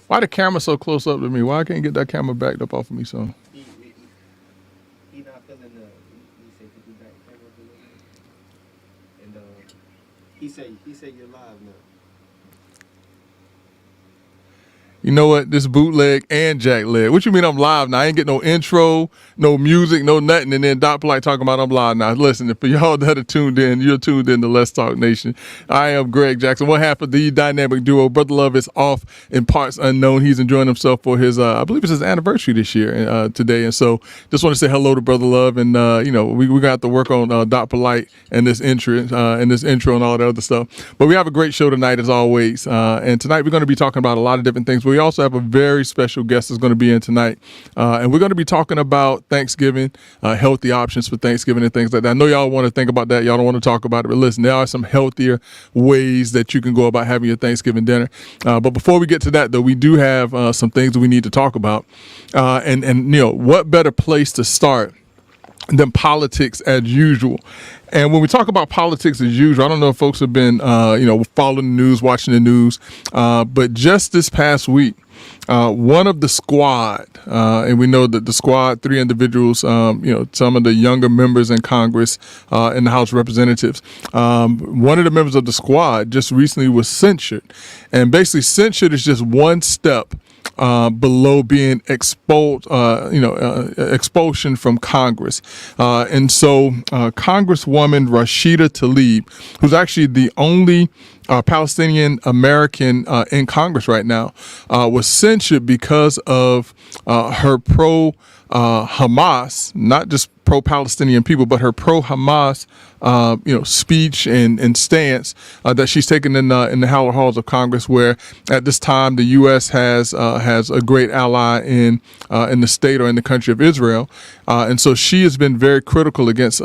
Why the camera so close up to me? Why I can't get that camera backed up off of me? So He not feeling he said could you back the camera up a little bit? And he said you're live now. you know what? This bootleg and jackleg. What you mean I'm live now? I ain't get no intro, no music, no nothing. And then Doc Polite talking about I'm live now. Listen, for y'all that are tuned in, you're tuned in to Let's Talk Nation. I am Greg Jackson, one half of the dynamic duo. Brother Love is off in parts unknown. He's enjoying himself for his, I believe it's his anniversary this year, today. And so just want to say hello to Brother Love. And, we got to work on Doc Polite and this intro and all that other stuff. But we have a great show tonight as always. And tonight we're going to be talking about a lot of different things. We also have a very special guest that's going to be in tonight. And we're going to be talking about Thanksgiving, healthy options for Thanksgiving and things like that. I know y'all want to think about that. Y'all don't want to talk about it. But listen, there are some healthier ways that you can go about having your Thanksgiving dinner. But before we get to that, though, we do have some things that we need to talk about. And what better place to start than politics as usual. And when we talk about politics as usual, I don't know if folks have been, following the news, watching the news, but just this past week, one of the squad, and we know that the squad, 3 individuals, some of the younger members in Congress, in the House of Representatives, one of the members of the squad just recently was censured. And basically censured is just one step below being expulsion from Congress. And so Congresswoman Rashida Tlaib, who's actually the only Palestinian American in Congress right now, was censured because of her pro-Hamas, not just pro-Palestinian people, but her pro-Hamas, speech and stance that she's taken in the hallowed halls of Congress, where at this time the U.S. has a great ally in the state or in the country of Israel, and so she has been very critical against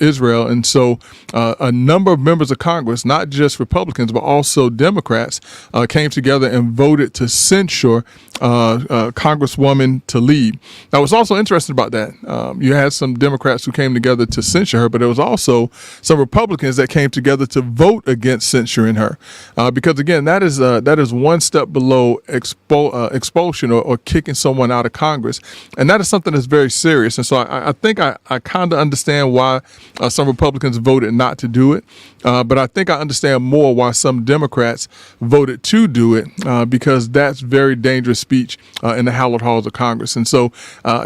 Israel, and so a number of members of Congress, not just Republicans but also Democrats, came together and voted to censure Congresswoman Tlaib. Now, what's also interesting about that, you had some Democrats who came together to censure her, but there was also some Republicans that came together to vote against censuring her, because again, that is one step below expulsion or kicking someone out of Congress, and that is something that's very serious. And so I think I kind of understand why some Republicans voted not to do it, but I think I understand more why some Democrats voted to do it, because that's very dangerous speech in the hallowed halls of Congress. And so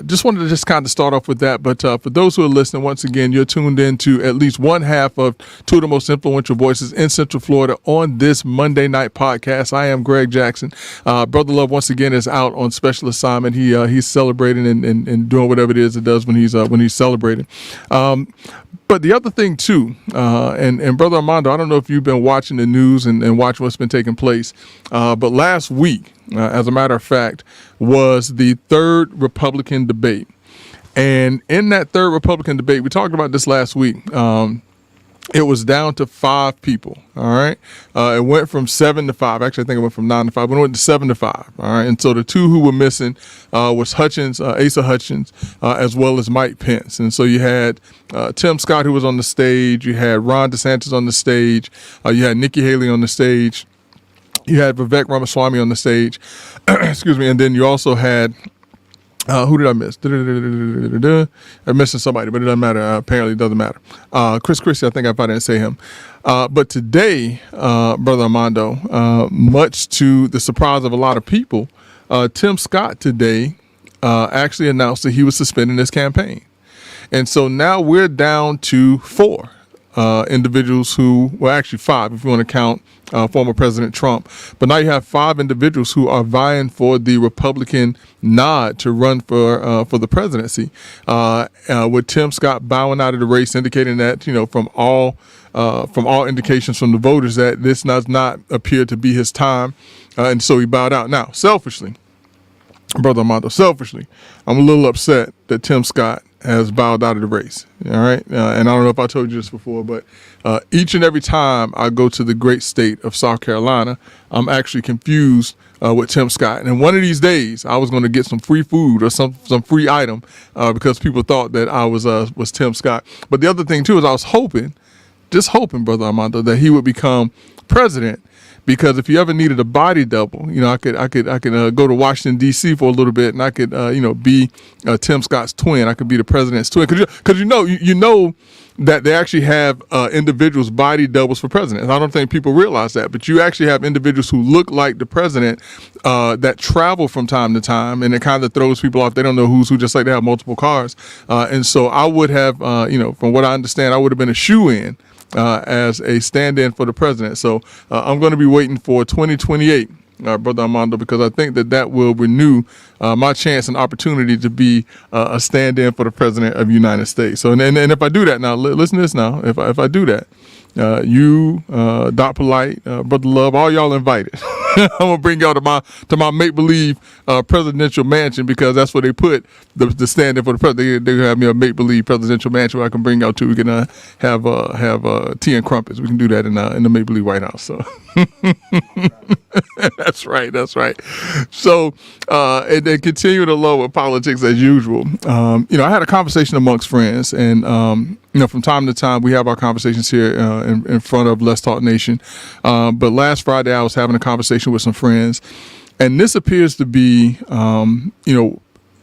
just wanted to kind of start off with that. But for those who are listening, once again, you're tuned in to at least one half of 2 of the most influential voices in Central Florida on this Monday night podcast. I am Greg Jackson. Brother Love, once again, is out on special assignment. He's celebrating and doing whatever it is it does when he's celebrating. But the other thing too, and Brother Armando, I don't know if you've been watching the news and watching what's been taking place, but last week, as a matter of fact, was the 3rd Republican debate. And in that 3rd Republican debate, we talked about this last week, it was down to 5 people. All right. It went from 7 to 5. Actually, I think it went from 9 to 5, but it went to 7 to 5. All right. And so the 2 who were missing was Asa Hutchins, as well as Mike Pence. And so you had Tim Scott, who was on the stage. You had Ron DeSantis on the stage. You had Nikki Haley on the stage. You had Vivek Ramaswamy on the stage. Excuse me. And then you also had who did I miss? I'm missing somebody, but it doesn't matter. Apparently, it doesn't matter. Chris Christie, I think if I didn't say him. But today, Brother Armando, much to the surprise of a lot of people, Tim Scott today actually announced that he was suspending his campaign. And so now we're down to 4 individuals who, well, actually 5 if you want to count former President Trump. But now you have 5 individuals who are vying for the Republican nod to run for the presidency, with Tim Scott bowing out of the race, indicating that, from all indications from the voters that this does not appear to be his time. And so he bowed out. Now, selfishly, Brother Armando, I'm a little upset that Tim Scott has bowed out of the race. All right. And I don't know if I told you this before, but each and every time I go to the great state of South Carolina, I'm actually confused with Tim Scott. And one of these days, I was going to get some free food or some free item because people thought that I was Tim Scott. But the other thing, too, is I was hoping, Brother Armando, that he would become president, because if you ever needed a body double, I could go to Washington D.C. for a little bit, and I could be Tim Scott's twin. I could be the president's twin, because you know that they actually have individuals body doubles for presidents. I don't think people realize that, but you actually have individuals who look like the president that travel from time to time, and it kind of throws people off. They don't know who's who, just like they have multiple cars. And so I would have, from what I understand, I would have been a shoe-in as a stand-in for the president. So I'm going to be waiting for 2028. Brother Armando, because I think that will renew my chance and opportunity to be a stand-in for the president of the United States. So, and if I do that now, listen to this now. If I do that, you, Doc Polite, Brother Love, all y'all invited. I'm gonna bring y'all to my make-believe presidential mansion, because that's where they put the stand-in for the president. They have me a make-believe presidential mansion where I can bring y'all to. We can have tea and crumpets. We can do that in the make-believe White House. So. That's right. So, and then continue to lower politics as usual. I had a conversation amongst friends, and from time to time we have our conversations here in front of Let's Talk Nation. But last Friday I was having a conversation with some friends, and this appears to be,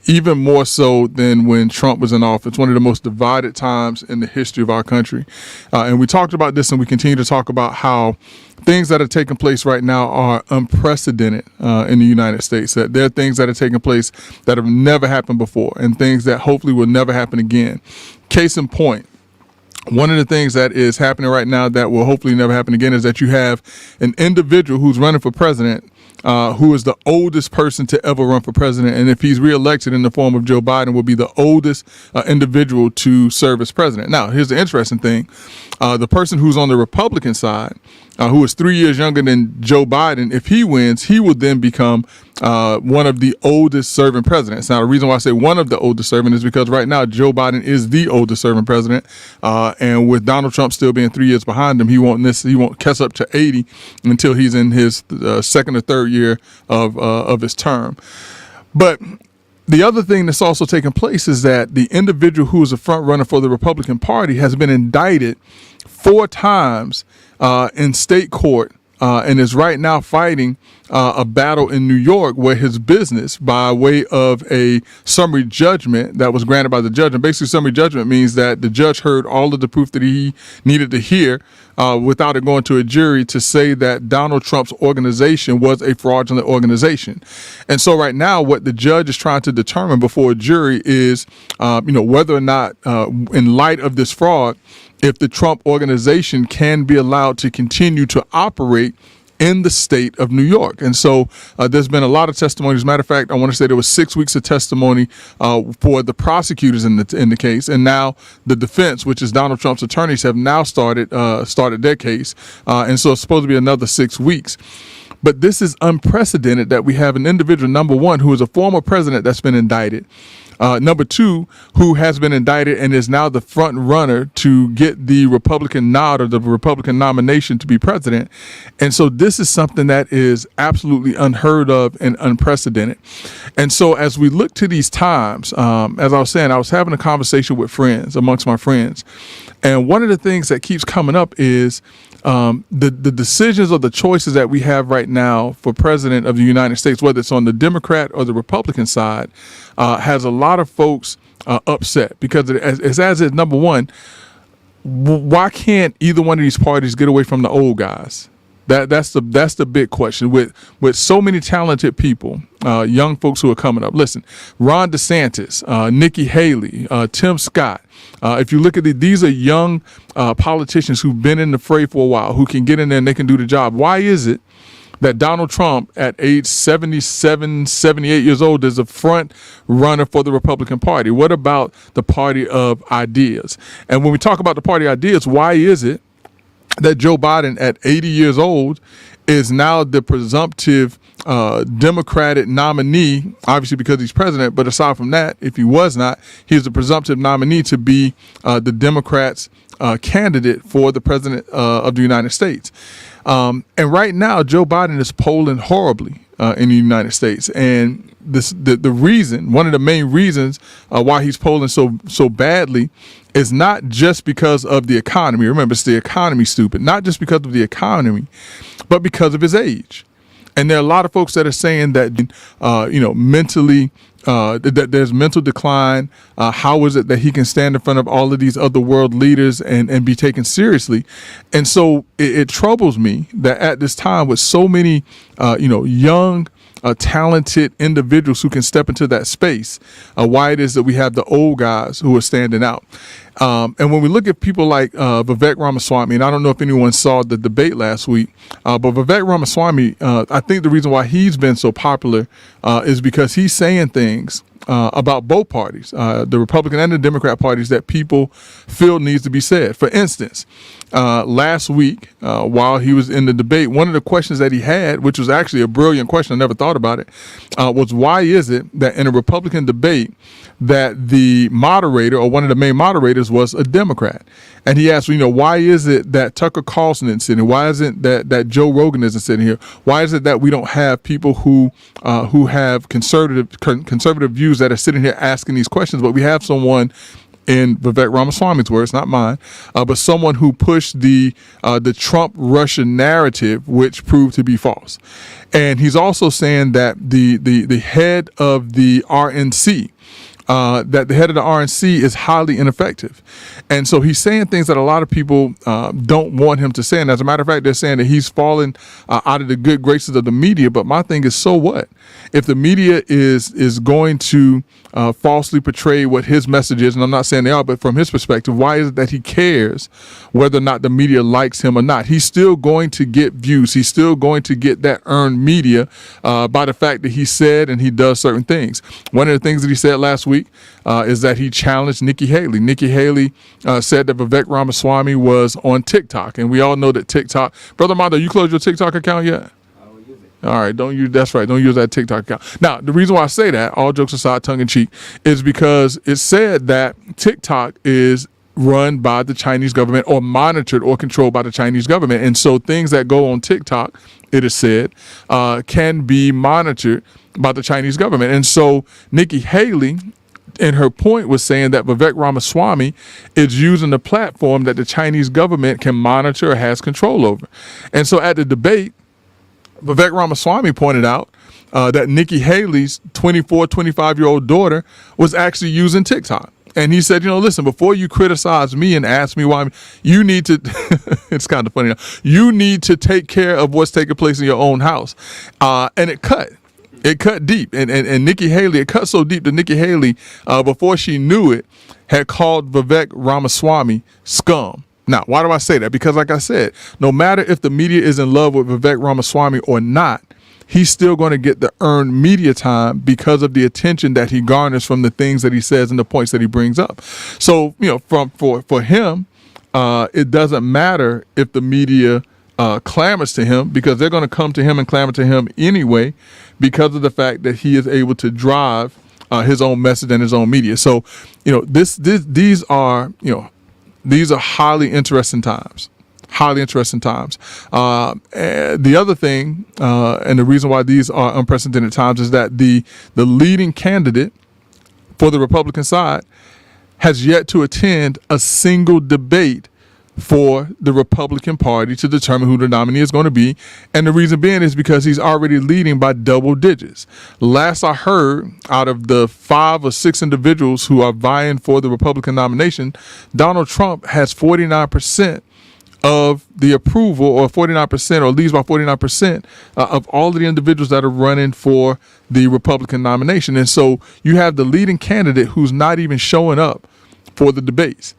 even more so than when Trump was in office, one of the most divided times in the history of our country. And we talked about this, and we continue to talk about how things that are taking place right now are unprecedented in the United States. That there are things that are taking place that have never happened before, and things that hopefully will never happen again. Case in point, one of the things that is happening right now that will hopefully never happen again is that you have an individual who's running for president who is the oldest person to ever run for president. And if he's reelected in the form of Joe Biden, will be the oldest individual to serve as president. Now, here's the interesting thing. The person who's on the Republican side, who is 3 years younger than Joe Biden, if he wins, he will then become one of the oldest serving presidents. Now, the reason why I say one of the oldest serving is because right now Joe Biden is the oldest serving president. And with Donald Trump still being 3 years behind him, he won't catch up to 80 until he's in his second or third year of his term. But the other thing that's also taking place is that the individual who is a front runner for the Republican Party has been indicted 4 times in state court and is right now fighting a battle in New York where his business, by way of a summary judgment that was granted by the judge, and basically summary judgment means that the judge heard all of the proof that he needed to hear without it going to a jury, to say that Donald Trump's organization was a fraudulent organization. And so right now what the judge is trying to determine before a jury is, whether or not in light of this fraud, if the Trump organization can be allowed to continue to operate in the state of New York. And so there's been a lot of testimony. As a matter of fact, I want to say there was 6 weeks of testimony for the prosecutors in the case. And now the defense, which is Donald Trump's attorneys, have now started their case. And so it's supposed to be another 6 weeks. But this is unprecedented that we have an individual, number one, who is a former president that's been indicted. Number two, who has been indicted and is now the front runner to get the Republican nod or the Republican nomination to be president. And so this is something that is absolutely unheard of and unprecedented. And so as we look to these times, as I was saying, I was having a conversation with friends, amongst my friends. And one of the things that keeps coming up is the decisions or the choices that we have right now for president of the United States, whether it's on the Democrat or the Republican side, has a lot of folks upset, because it's as if, number one, why can't either one of these parties get away from the old guys? That's the big question with so many talented people, young folks who are coming up. Listen, Ron DeSantis, Nikki Haley, Tim Scott. If you look at these are young politicians who've been in the fray for a while, who can get in there and they can do the job. Why is it that Donald Trump, at age 77, 78 years old, is a front runner for the Republican Party? What about the party of ideas? And when we talk about the party ideas, why is it that Joe Biden, at 80 years old, is now the presumptive Democratic nominee, obviously because he's president, but aside from that, if he was not, he's the presumptive nominee to be the Democrats' candidate for the president of the United States. And right now, Joe Biden is polling horribly in the United States. And the reason, one of the main reasons why he's polling so badly, is not just because of the economy. Remember, it's the economy, stupid. Not just because of the economy, but because of his age. And there are a lot of folks that are saying that, mentally, that there's mental decline. How is it that he can stand in front of all of these other world leaders and be taken seriously? And so it troubles me that at this time, with so many, young, talented individuals who can step into that space, why it is that we have the old guys who are standing out. And when we look at people like Vivek Ramaswamy, and I don't know if anyone saw the debate last week, but Vivek Ramaswamy, I think the reason why he's been so popular is because he's saying things about both parties, the Republican and the Democrat parties, that people feel needs to be said. For instance, last week, while he was in the debate, one of the questions that he had, which was actually a brilliant question, I never thought about it, was why is it that in a Republican debate that the moderator, or one of the main moderators, was a Democrat? And he asked, why is it that Tucker Carlson isn't sitting? Why isn't that Joe Rogan isn't sitting here? Why is it that we don't have people who have conservative views that are sitting here asking these questions? But we have someone, in Vivek Ramaswamy's words, not mine, but someone who pushed the Trump-Russia narrative, which proved to be false. And he's also saying that the head of the RNC, that the head of the RNC is highly ineffective. And so he's saying things that a lot of people don't want him to say. And as a matter of fact, they're saying that he's fallen out of the good graces of the media. But my thing is, so what? If the media is going to falsely portray what his message is, and I'm not saying they are, but from his perspective, why is it that he cares whether or not the media likes him or not? He's still going to get views. He's still going to get that earned media by the fact that he said and he does certain things. One of the things that he said last week is that he challenged Nikki Haley. Nikki Haley said that Vivek Ramaswamy was on TikTok, and we all know that TikTok. Brother Mondo, you closed your TikTok account yet? All right, don't use that TikTok account. Now, the reason why I say that, all jokes aside, tongue in cheek, is because it's said that TikTok is run by the Chinese government, or monitored or controlled by the Chinese government. And so things that go on TikTok, it is said, can be monitored by the Chinese government. And so Nikki Haley, and her point, was saying that Vivek Ramaswamy is using the platform that the Chinese government can monitor or has control over. And so at the debate, Vivek Ramaswamy pointed out that Nikki Haley's 24, 25-year-old daughter was actually using TikTok. And he said, listen, before you criticize me and ask me why, you need to, it's kind of funny now, you need to take care of what's taking place in your own house. And it cut deep. And Nikki Haley, it cut so deep that Nikki Haley, before she knew it, had called Vivek Ramaswamy scum. Now, why do I say that? Because like I said, no matter if the media is in love with Vivek Ramaswamy or not, he's still going to get the earned media time because of the attention that he garners from the things that he says and the points that he brings up. So, for him, it doesn't matter if the media clamors to him, because they're going to come to him and clamor to him anyway, because of the fact that he is able to drive his own message and his own media. So, these are highly interesting times. Highly interesting times. The other thing, and the reason why these are unprecedented times, is that the leading candidate for the Republican side has yet to attend a single debate for the Republican Party to determine who the nominee is going to be. And the reason being is because he's already leading by double digits. Last I heard, out of the 5 or 6 individuals who are vying for the Republican nomination, Donald Trump has 49% of the approval, or 49%, or leads by 49% of all of the individuals that are running for the Republican nomination. And so you have the leading candidate who's not even showing up for the debates.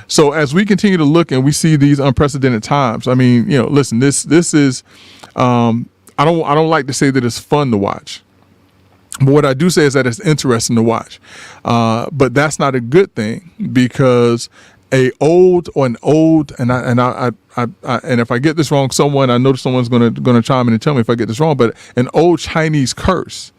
So as we continue to look and we see these unprecedented times, I mean, listen, this is, I don't like to say that it's fun to watch, but what I do say is that it's interesting to watch. But that's not a good thing, because and if I get this wrong, I know someone's going to chime in and tell me if I get this wrong, but an old Chinese curse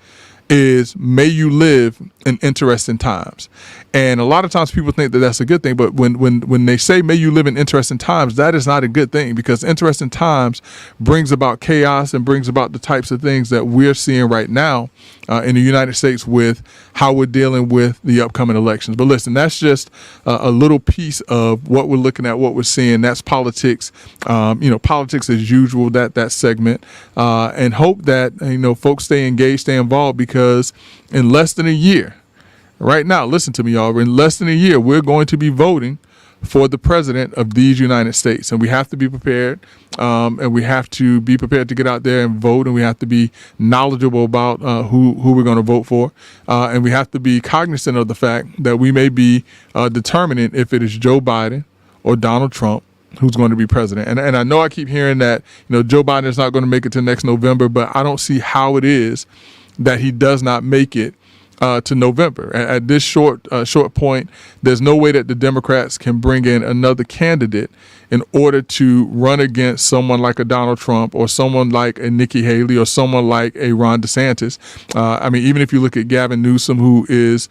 is may you live in interesting times. And a lot of times people think that that's a good thing, but when they say may you live in interesting times, that is not a good thing, because interesting times brings about chaos and brings about the types of things that we're seeing right now in the United States with how we're dealing with the upcoming elections. But listen, that's just a little piece of what we're looking at, what we're seeing. That's politics, politics as usual, that segment, and hope that, folks stay engaged, stay involved, because in less than a year, right now, listen to me, y'all, in less than a year, we're going to be voting for the president of these United States. And we have to be prepared, and we have to be prepared to get out there and vote, and we have to be knowledgeable about who we're going to vote for. And we have to be cognizant of the fact that we may be determining if it is Joe Biden or Donald Trump who's going to be president. And I know I keep hearing that, Joe Biden is not going to make it to next November, but I don't see how it is that he does not make it to November. At this short point, there's no way that the Democrats can bring in another candidate in order to run against someone like a Donald Trump or someone like a Nikki Haley or someone like a Ron DeSantis. Even if you look at Gavin Newsom, who is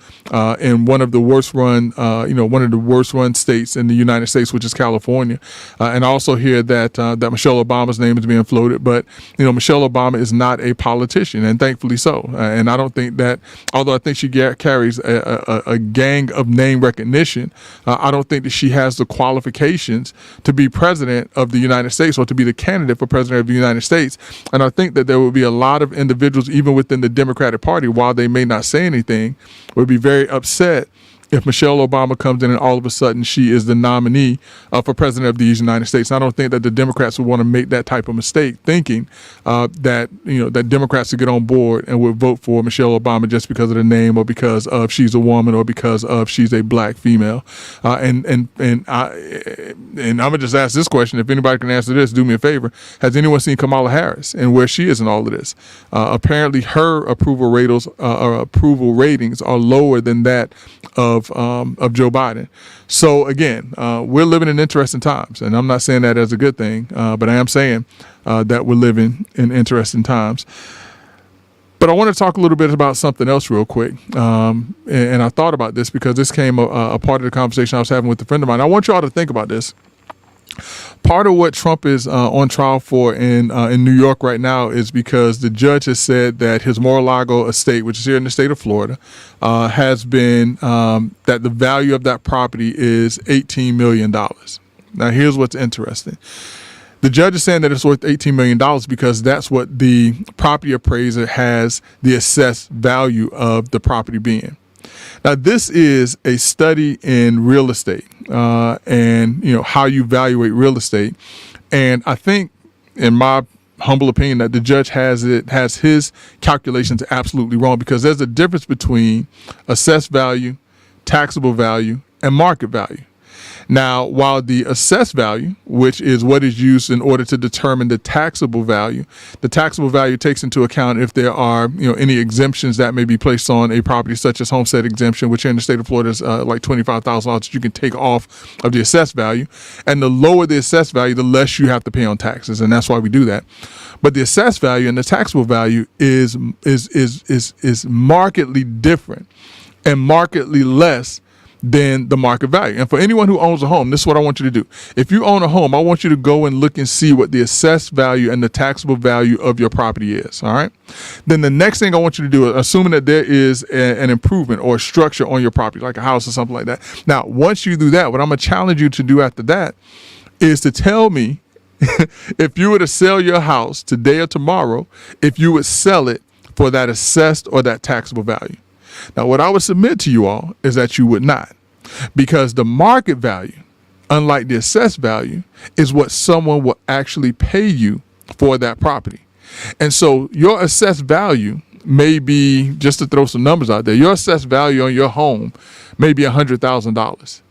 in one of the worst run states in the United States, which is California. And I also hear that Michelle Obama's name is being floated, but Michelle Obama is not a politician, and thankfully so. And I don't think that, although I think she carries a gang of name recognition, I don't think that she has the qualifications to be president of the United States or to be the candidate for president of the United States. And I think that there will be a lot of individuals, even within the Democratic Party, while they may not say anything, would be very upset if Michelle Obama comes in and all of a sudden she is the nominee for president of the United States. I don't think that the Democrats would want to make that type of mistake, thinking that Democrats would get on board and would vote for Michelle Obama just because of the name, or because of she's a woman, or because of she's a black female. And I'm gonna just ask this question. If anybody can answer this, do me a favor. Has anyone seen Kamala Harris and where she is in all of this? Apparently, her approval ratings are lower than that of Joe Biden. So again, we're living in interesting times, and I'm not saying that as a good thing, but I am saying that we're living in interesting times. But I want to talk a little bit about something else real quick, and I thought about this because this came a part of the conversation I was having with a friend of mine. I want you all to think about this. Part of what Trump is on trial for in New York right now is because the judge has said that his Mar-a-Lago estate, which is here in the state of Florida, has been that the value of that property is $18 million. Now, here's what's interesting. The judge is saying that it's worth $18 million because that's what the property appraiser has the assessed value of the property being. Now, this is a study in real estate and how you evaluate real estate. And I think, in my humble opinion, that the judge has his calculations absolutely wrong, because there's a difference between assessed value, taxable value, and market value. Now, while the assessed value, which is what is used in order to determine the taxable value takes into account if there are, any exemptions that may be placed on a property, such as homestead exemption, which here in the state of Florida is like $25,000 that you can take off of the assessed value. And the lower the assessed value, the less you have to pay on taxes, and that's why we do that. But the assessed value and the taxable value is markedly different and markedly less than the market value. And for anyone who owns a home, this is what I want you to do. If you own a home, I want you to go and look and see what the assessed value and the taxable value of your property is. All right. Then the next thing I want you to do, assuming that there is an improvement or a structure on your property, like a house or something like that. Now, once you do that, what I'm going to challenge you to do after that is to tell me if you were to sell your house today or tomorrow, if you would sell it for that assessed or that taxable value. Now, what I would submit to you all is that you would not, because the market value, unlike the assessed value, is what someone will actually pay you for that property. And so your assessed value may be, just to throw some numbers out there, your assessed value on your home may be $100,000.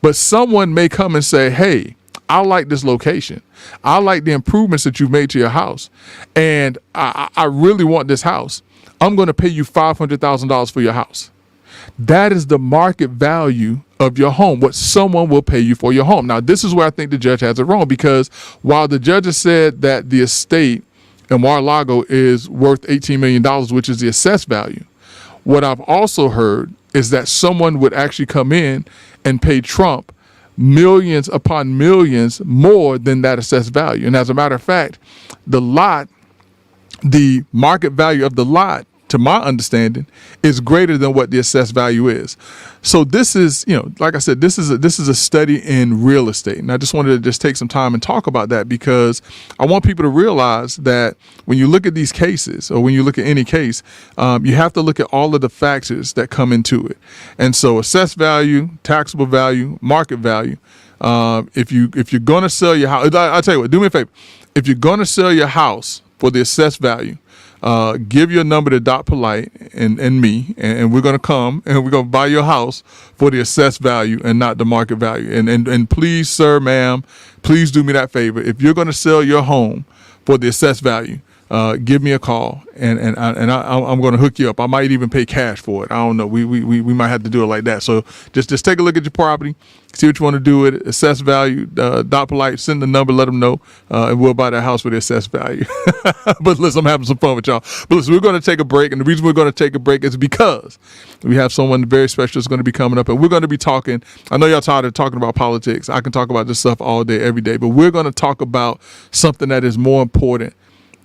But someone may come and say, hey, I like this location. I like the improvements that you've made to your house. And I really want this house. I'm going to pay you $500,000 for your house. That is the market value of your home, what someone will pay you for your home. Now, this is where I think the judge has it wrong, because while the judge has said that the estate in Mar-a-Lago is worth $18 million, which is the assessed value, What I've also heard is that someone would actually come in and pay Trump millions upon millions more than that assessed value. And as a matter of fact, the market value of the lot, to my understanding, is greater than what the assessed value is. So this is, like I said, this is a study in real estate. And I just wanted to just take some time and talk about that, because I want people to realize that when you look at these cases, or when you look at any case, you have to look at all of the factors that come into it. And so assessed value, taxable value, market value. If you're going to sell your house, I'll tell you what, do me a favor. If you're going to sell your house for the assessed value, give your number to Doc Polite and me, and we're going to come and we're going to buy your house for the assessed value and not the market value. And please, sir, ma'am, please do me that favor. If you're going to sell your home for the assessed value, give me a call, and I'm going to hook you up. I might even pay cash for it. I don't know. We might have to do it like that. So just take a look at your property, see what you want to do with it. Assess value. Dot Polite, send the number, let them know, and we'll buy that house for the assessed value. But listen, I'm having some fun with y'all. But listen, we're going to take a break, and the reason we're going to take a break is because we have someone very special that's going to be coming up, and we're going to be talking. I know y'all tired of talking about politics. I can talk about this stuff all day, every day, but we're going to talk about something that is more important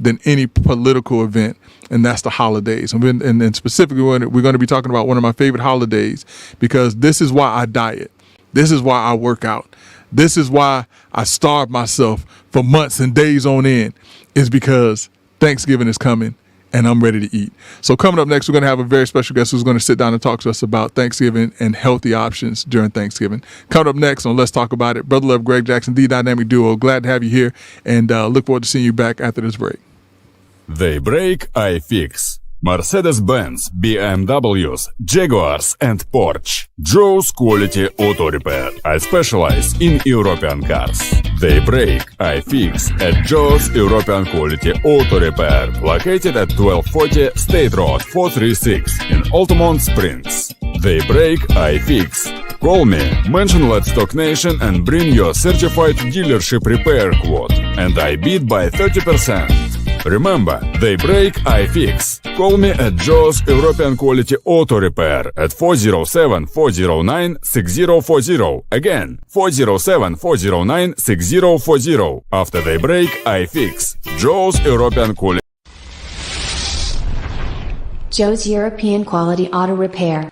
than any political event, and that's the holidays. And specifically, we're going to be talking about one of my favorite holidays, because this is why I diet. This is why I work out. This is why I starve myself for months and days on end, is because Thanksgiving is coming and I'm ready to eat. So coming up next, we're going to have a very special guest who's going to sit down and talk to us about Thanksgiving and healthy options during Thanksgiving. Coming up next on Let's Talk About It, Brother Love, Greg Jackson, the Dynamic Duo. Glad to have you here, and look forward to seeing you back after this break. They break, I fix. Mercedes-Benz, BMWs, Jaguars and Porsche. Joe's Quality Auto Repair. I specialize in European cars. They break, I fix at Joe's European Quality Auto Repair. Located at 1240 State Road 436 in Altamont Springs. They break, I fix. Call me, mention Let's Talk Nation and bring your certified dealership repair quote. And I beat by 30%. Remember, they break, I fix. Call me at Joe's European Quality Auto Repair at 407-409-6040. Again, 407-409-6040. After they break, I fix. Joe's European Quality. Joe's European Quality Auto Repair.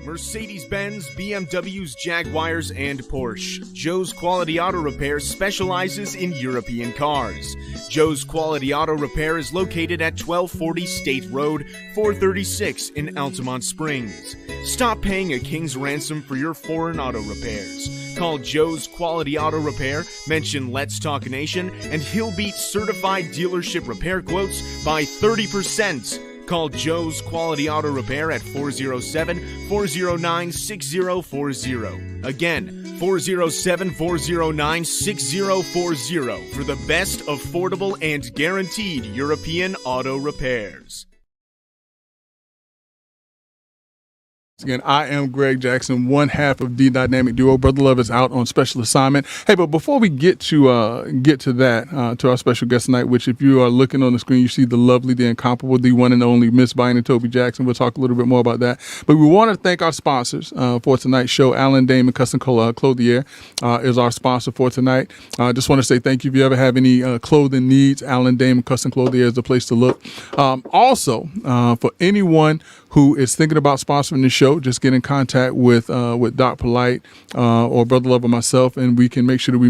Mercedes-Benz, BMWs, Jaguars, and Porsche. Joe's Quality Auto Repair specializes in European cars. Joe's Quality Auto Repair is located at 1240 State Road, 436 in Altamont Springs. Stop paying a king's ransom for your foreign auto repairs. Call Joe's Quality Auto Repair, mention Let's Talk Nation, and he'll beat certified dealership repair quotes by 30%. Call Joe's Quality Auto Repair at 407-409-6040. Again, 407-409-6040 for the best affordable and guaranteed European auto repairs. Again, I am Greg Jackson, one half of the Dynamic Duo. Brother Love is out on special assignment. Hey, but before we get to that, to our special guest tonight, which if you are looking on the screen, you see the lovely, the incomparable, the one and only Miss Bayyinah Toby Jackson. We'll talk a little bit more about that. But we want to thank our sponsors for tonight's show. Allen Damon Custom Clothier is our sponsor for tonight. I just want to say thank you. If you ever have any clothing needs, Allen Damon Custom Clothier is the place to look. Also, for anyone who is thinking about sponsoring the show, just get in contact with Doc Polite or Brother Love or myself, and we can make sure we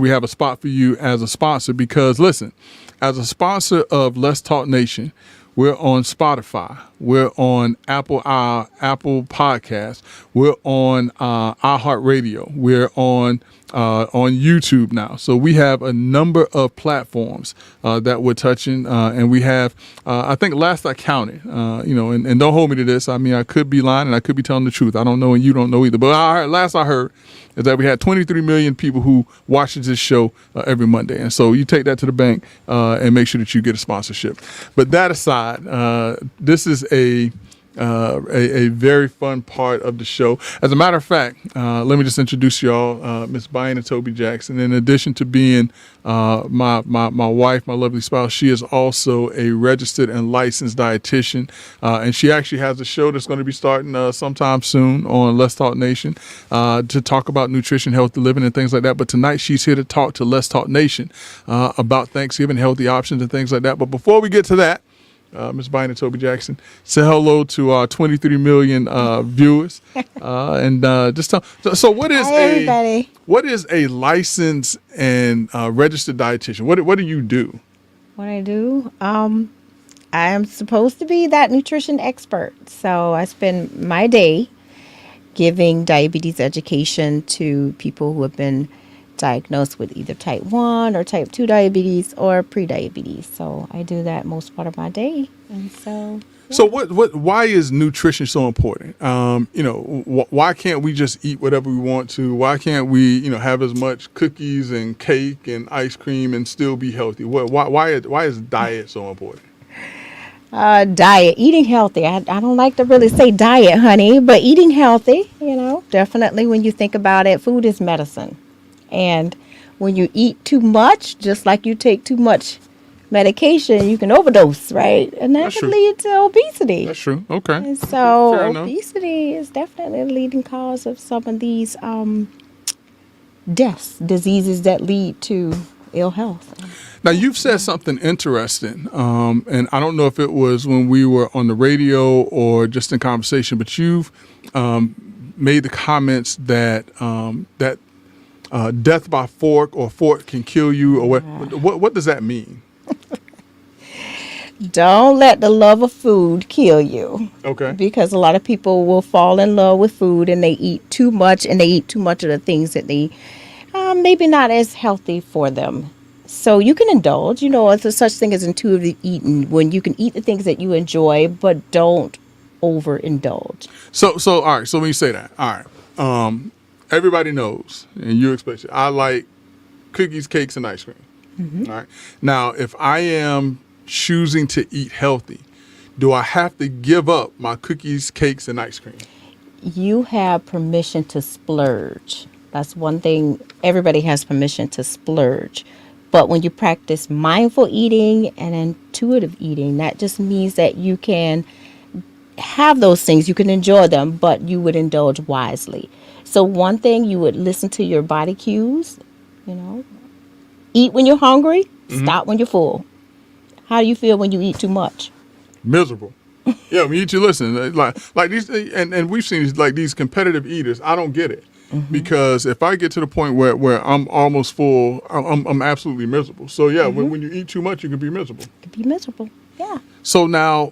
have a spot for you as a sponsor. Because listen, as a sponsor of Let's Talk Nation, we're on Spotify, we're on Apple Podcasts, we're on iHeartRadio, we're on YouTube now. So we have a number of platforms that we're touching, and we have, I think last I counted, and don't hold me to this. I mean, I could be lying and I could be telling the truth. I don't know, and you don't know either. But last I heard is that we had 23 million people who watches this show every Monday. And so you take that to the bank and make sure that you get a sponsorship. But that aside, this is a a very fun part of the show. As a matter of fact, let me just introduce y'all, Miss Bayyinah Toby Jackson. In addition to being my wife, my lovely spouse, she is also a registered and licensed dietitian, and she actually has a show that's going to be starting sometime soon on Let's Talk Nation to talk about nutrition, healthy living, and things like that. But tonight she's here to talk to Let's Talk Nation about Thanksgiving, healthy options, and things like that. But before we get to that, Ms. Bayyinah Toby Jackson, say hello to our 23 million viewers, and just tell. So, what is everybody. What is a licensed and registered dietitian? What do you do? What I do, I am supposed to be that nutrition expert. So I spend my day giving diabetes education to people who have been diagnosed with either type 1 or type 2 diabetes or pre-diabetes. So I do that most part of my day. And so So why is nutrition so important? Why can't we just eat whatever we want to? Why can't we, have as much cookies and cake and ice cream and still be healthy? Why is diet so important? Diet, eating healthy. I don't like to really say diet, honey, but eating healthy, definitely when you think about it, food is medicine. And when you eat too much, just like you take too much medication, you can overdose, right? And that can lead to obesity. That's true. Okay. And so Fair enough. obesity is definitely a leading cause of some of these deaths, diseases that lead to ill health. Now, you've said something interesting, and I don't know if it was when we were on the radio or just in conversation, but you've made the comments that death by fork or fork can kill you, or what does that mean? Don't let the love of food kill you. Okay. Because a lot of people will fall in love with food and they eat too much, and they eat too much of the things that they maybe not as healthy for them. So you can indulge, it's a such thing as intuitive eating, when you can eat the things that you enjoy, but don't overindulge. So all right. So when you say that, all right, everybody knows, and you expect it, I like cookies, cakes, and ice cream. Mm-hmm. All right. Now, if I am choosing to eat healthy, do I have to give up my cookies, cakes, and ice cream? You have permission to splurge. That's one thing. Everybody has permission to splurge. But when you practice mindful eating and intuitive eating, that just means that you can have those things, you can enjoy them, but you would indulge wisely. So one thing, you would listen to your body cues, eat when you're hungry, stop when you're full. How do you feel when you eat too much? Miserable. Yeah, when you eat too, listen, like these, and we've seen these competitive eaters. I don't get it. Because if I get to the point where I'm almost full, I'm absolutely miserable. So yeah, when you eat too much, you can be miserable. You can be miserable. Yeah. So now,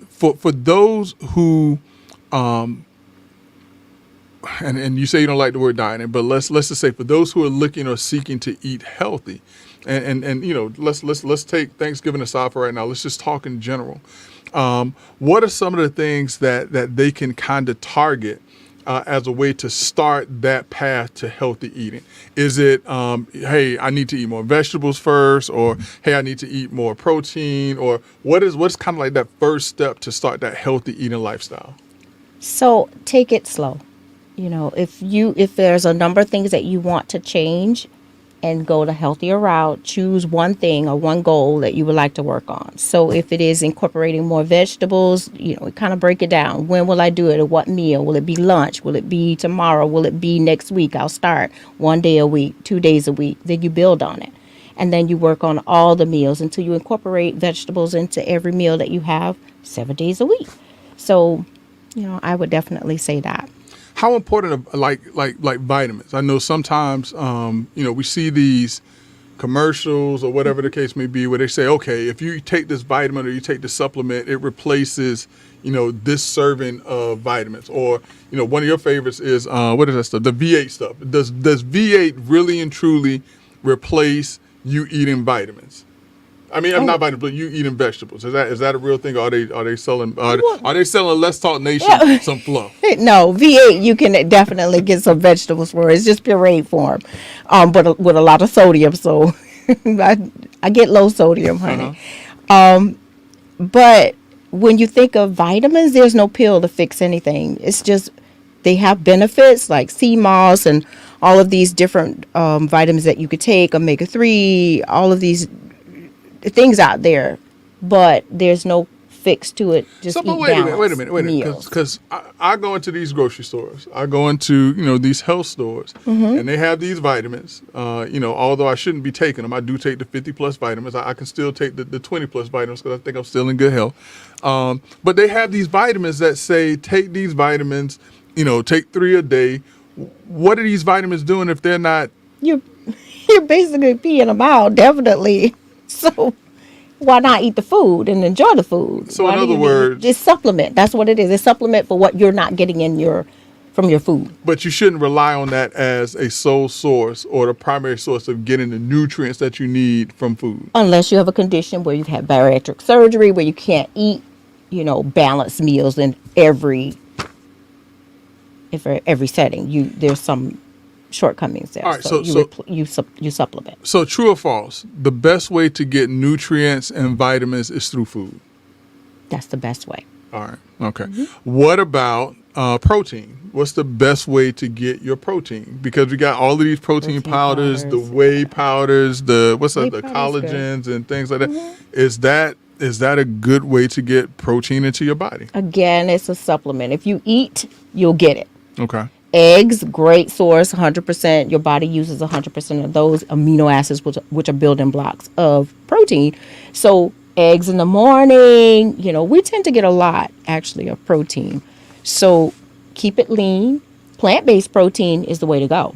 for those who, and you say you don't like the word dieting, but let's just say for those who are looking or seeking to eat healthy, and let's take Thanksgiving aside for right now. Let's just talk in general. What are some of the things that they can kind of target as a way to start that path to healthy eating? Is it, hey, I need to eat more vegetables first, or hey, I need to eat more protein, or what's kind of like that first step to start that healthy eating lifestyle? So take it slow. If there's a number of things that you want to change and go the healthier route, choose one thing or one goal that you would like to work on. So if it is incorporating more vegetables, kind of break it down. When will I do it? At what meal? Will it be lunch? Will it be tomorrow? Will it be next week? I'll start 1 day a week, 2 days a week. Then you build on it. And then you work on all the meals until you incorporate vegetables into every meal that you have 7 days a week. So, I would definitely say that. How important are like vitamins? I know sometimes we see these commercials or whatever the case may be where they say, okay, if you take this vitamin or you take this supplement, it replaces this serving of vitamins. Or one of your favorites is what is that stuff? The V8 stuff. Does V8 really and truly replace you eating vitamins? I mean, I'm not vitamins, but you eating vegetables. Is that a real thing? Or are they selling Let's Talk Nation some fluff? No, V8 you can definitely get some vegetables for. It's just pureed form, but with a lot of sodium. So I get low sodium, honey. But when you think of vitamins, there's no pill to fix anything. It's just they have benefits like sea moss and all of these different vitamins that you could take, omega-3, all of these things out there, but there's no fix to it. Just So, but eat wait a balanced minute, meals. because I go into these grocery stores, I go into these health stores, and they have these vitamins. Although I shouldn't be taking them, I do take the 50 plus vitamins. I can still take the 20 plus vitamins because I think I'm still in good health. But they have these vitamins that say take these vitamins, take 3 a day. What are these vitamins doing if they're not? You're basically peeing them out, definitely. So why not eat the food and enjoy the food? So Why in do other you need- words, it's supplement. That's what it is. It's supplement for what you're not getting from your food. but you shouldn't rely on that as a sole source or the primary source of getting the nutrients that you need from food. Unless you have a condition where you've had bariatric surgery, where you can't eat, balanced meals in every setting. There's some shortcomings there. All right, you supplement. So true or false? The best way to get nutrients and vitamins is through food. That's the best way. All right. Okay. What about protein? What's the best way to get your protein? Because we got all of these protein powders, the whey powders, the Whey the powder's good. collagens and things like that. Is that a good way to get protein into your body? Again, it's a supplement. If you eat, you'll get it. Okay. Eggs, great source, 100%. Your body uses 100% of those amino acids, which are building blocks of protein. So eggs in the morning, we tend to get a lot, actually, of protein. So keep it lean. Plant-based protein is the way to go.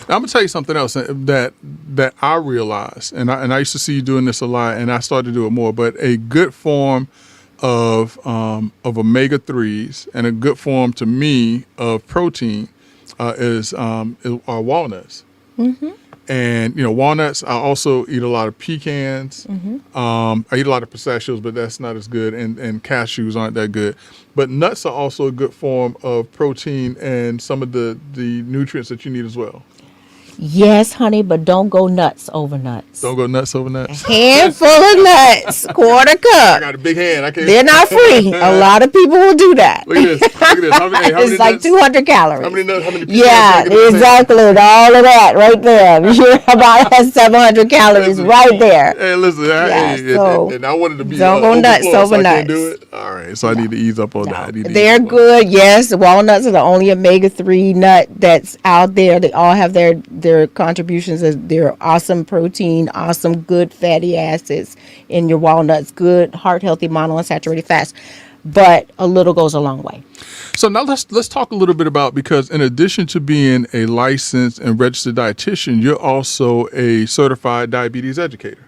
Now, I'm gonna tell you something else that I realized, and I used to see you doing this a lot, and I started to do it more. But a good form of omega-3s and a good form to me of protein are walnuts. And walnuts. I also eat a lot of pecans. I eat a lot of pistachios, but that's not as good. And cashews aren't that good. But nuts are also a good form of protein and some of the nutrients that you need as well. Yes, honey, but don't go nuts over nuts. Don't go nuts over nuts. Handful of nuts, quarter I cup. got a big hand. I can't. They're not free. A lot of people will do that. Look at this. Look at this. How many It's like nuts? 200 calories. How many nuts? How many? Yeah, pecans do I get at the same exactly. All of that right there. You're about at 700 calories Listen, right there. Hey, listen. And I wanted to be don't go nuts overflow, over so I can't nuts. do it. All right, so I need to ease up on that. I need to They're ease up on good. Yes, walnuts are the only omega-3 nut that's out there. They all have their contributions. They're awesome protein, awesome good fatty acids in your walnuts, good heart healthy monounsaturated fats. But a little goes a long way. So now let's talk a little bit about, because in addition to being a licensed and registered dietitian, you're also a certified diabetes educator.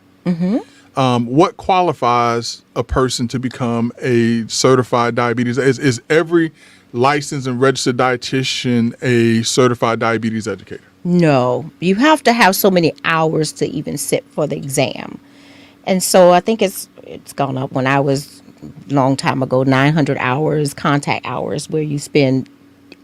What qualifies a person to become a certified diabetes? Is every licensed and registered dietitian a certified diabetes educator? No, you have to have so many hours to even sit for the exam. And so I think it's gone up. When I was long time ago, 900 hours, contact hours, where you spend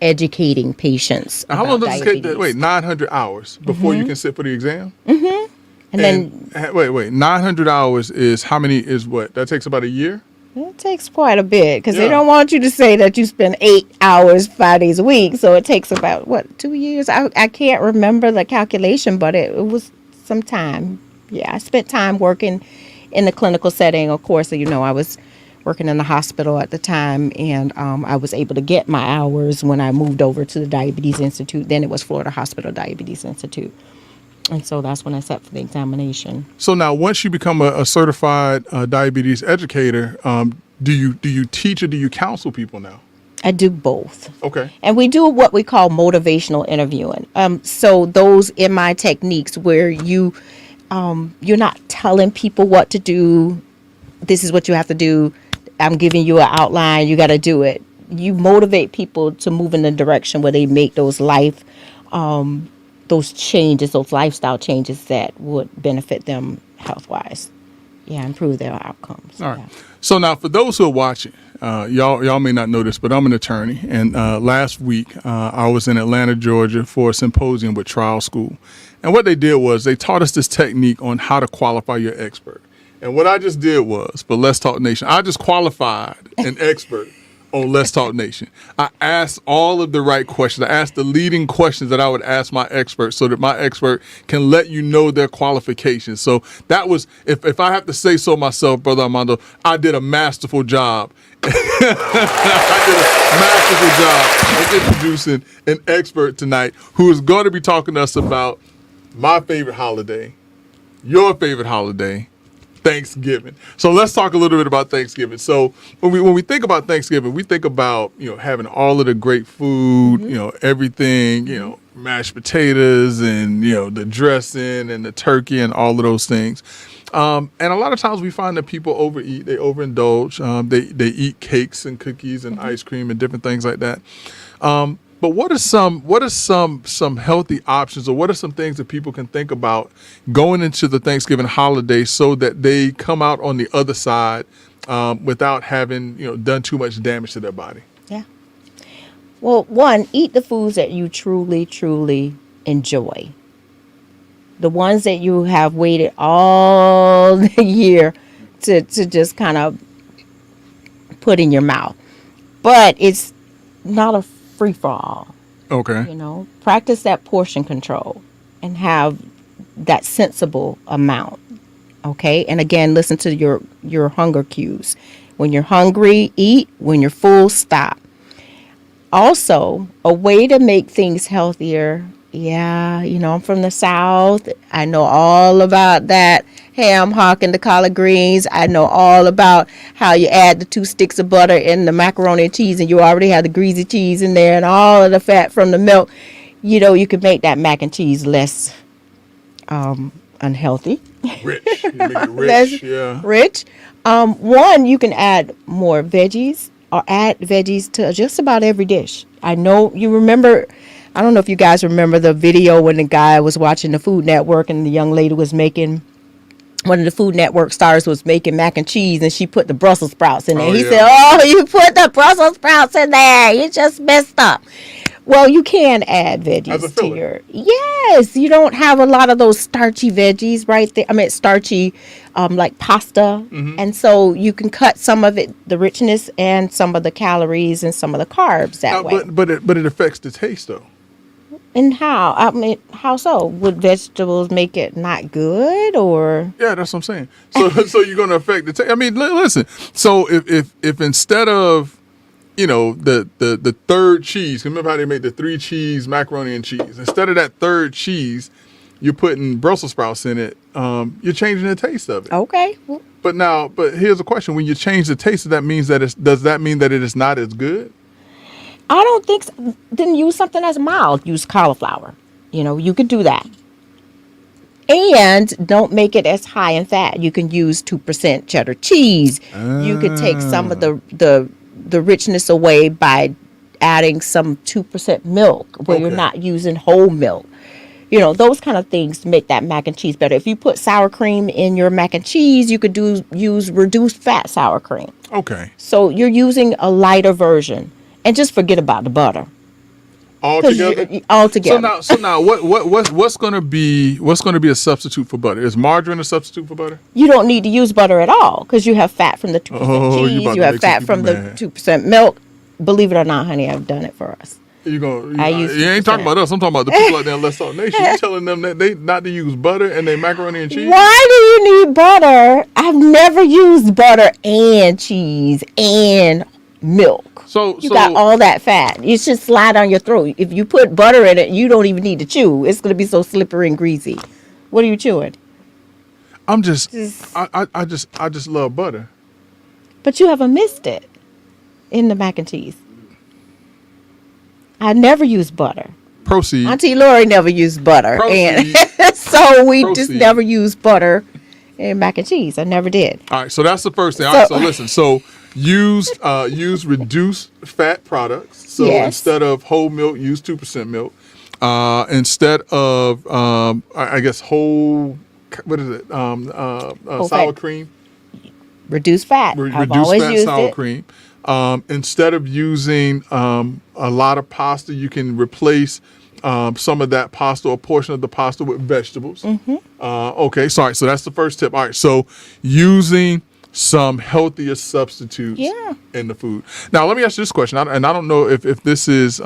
educating patients. Now, how long does it take? diabetes. Wait, 900 hours before you can sit for the exam? And then Wait, 900 hours is how many? Is what? That takes about a year? it takes quite a bit, because Yeah. they don't want you to say that you spend 8 hours 5 days a week. So it takes about 2 years. I can't remember the calculation, but it was some time. Yeah, I spent time working in the clinical setting. Of course, I was working in the hospital at the time, and I was able to get my hours when I moved over to the Diabetes Institute. Then it was Florida Hospital Diabetes Institute. And so that's when I sat for the examination. So now, once you become a certified diabetes educator, do you teach or do you counsel people now? I do both. Okay. And we do what we call motivational interviewing. So those in my techniques where you're not telling people what to do. This is what you have to do. I'm giving you an outline. You got to do it. You motivate people to move in the direction where they make those those changes, those lifestyle changes that would benefit them health-wise. Yeah, improve their outcomes. All right. Yeah. So now, for those who are watching, y'all may not know this, but I'm an attorney, and last week I was in Atlanta, Georgia, for a symposium with Trial School, and what they did was they taught us this technique on how to qualify your expert. And what I just did was, for Let's Talk Nation, I just qualified an expert on Let's Talk Nation. I asked all of the right questions. I asked the leading questions that I would ask my expert so that my expert can let you know their qualifications. So that was, if I have to say so myself, Brother Armando, I did a masterful job. I did a masterful job of introducing an expert tonight who is going to be talking to us about my favorite holiday, your favorite holiday, Thanksgiving. So let's talk a little bit about Thanksgiving. So when we think about Thanksgiving, we think about, having all of the great food, everything, mashed potatoes and, the dressing and the turkey and all of those things. And a lot of times we find that people overeat, they overindulge, they eat cakes and cookies and ice cream and different things like that. But what are some healthy options, or what are some things that people can think about going into the Thanksgiving holiday so that they come out on the other side without having done too much damage to their body? Yeah. Well, one, eat the foods that you truly, truly enjoy. The ones that you have waited all the year to just kind of put in your mouth. But it's not a free for all. Okay. Practice that portion control and have that sensible amount. Okay. And again, listen to your hunger cues. When you're hungry, eat. When you're full, stop. Also, a way to make things healthier. Yeah, I'm from the South. I know all about that ham, hock, and the collard greens. I know all about how you add the 2 sticks of butter in the macaroni and cheese, and you already have the greasy cheese in there and all of the fat from the milk. You could make that mac and cheese less unhealthy. Rich. You make it rich, Less yeah. rich. One, you can add more veggies or add veggies to just about every dish. I know you remember... I don't know if you guys remember the video when the guy was watching the Food Network and the young lady was making, one of the Food Network stars was making mac and cheese and she put the Brussels sprouts in there. Oh, He yeah. said, "Oh, you put the Brussels sprouts in there. You just messed up." Well, you can add As a veggies to filler. your... Yes, you don't have a lot of those starchy veggies right there. I mean, starchy, like pasta. Mm-hmm. And so you can cut some of it, the richness and some of the calories and some of the carbs that way. But it affects the taste, though. And how? I mean, how so? Would vegetables make it not good, or? Yeah, that's what I'm saying. So you're going to affect the taste. I mean, listen. So if instead of the third cheese, remember how they made the 3 cheese macaroni and cheese? Instead of that third cheese, you're putting Brussels sprouts in it. You're changing the taste of it. Okay. But here's a question: when you change the taste, does that mean that it is not as good? I don't think so. Then use something that's mild. Use cauliflower. You could do that. And don't make it as high in fat. You can use 2% cheddar cheese. You could take some of the richness away by adding some 2% milk where you're Okay. not using whole milk. Those kind of things to make that mac and cheese better. If you put sour cream in your mac and cheese, you could use reduced fat sour cream. Okay. So you're using a lighter version. And just forget about the butter. Altogether. Altogether. So now, what's going to be a substitute for butter? Is margarine a substitute for butter? You don't need to use butter at all because you have fat from the 2% Oh, you cheese. about You to have make some fat people from the mad. 2% milk. Believe it or not, honey, I've done it for us. You I use ain't 2%. talking about us. I'm talking about the people out there in Let's Talk Nation. You telling them that they not to use butter and they macaroni and cheese? Why do you need butter? I've never used butter and cheese and milk. So You got all that fat. You should slide on your throat. If you put butter in it, you don't even need to chew. It's going to be so slippery and greasy. What are you chewing? I'm just I just love butter. But you haven't missed it in the mac and cheese. I never use butter. Proceed. Auntie Lori never used butter. Proceed. And so we just Proceed. never used butter in mac and cheese. I never did. All right, so that's the first thing. All right, so listen. So use reduced fat products. So Yes. instead of whole milk, use 2% milk. Instead of I guess whole, what is it? Sour fat. cream. Reduced fat. I've Reduced always fat used sour it. cream. Instead of using a lot of pasta, you can replace some of that pasta or portion of the pasta with vegetables. Okay, sorry. So that's the first tip. All right. So using some healthier substitutes in the food. Now, let me ask you this question, and I don't know if this is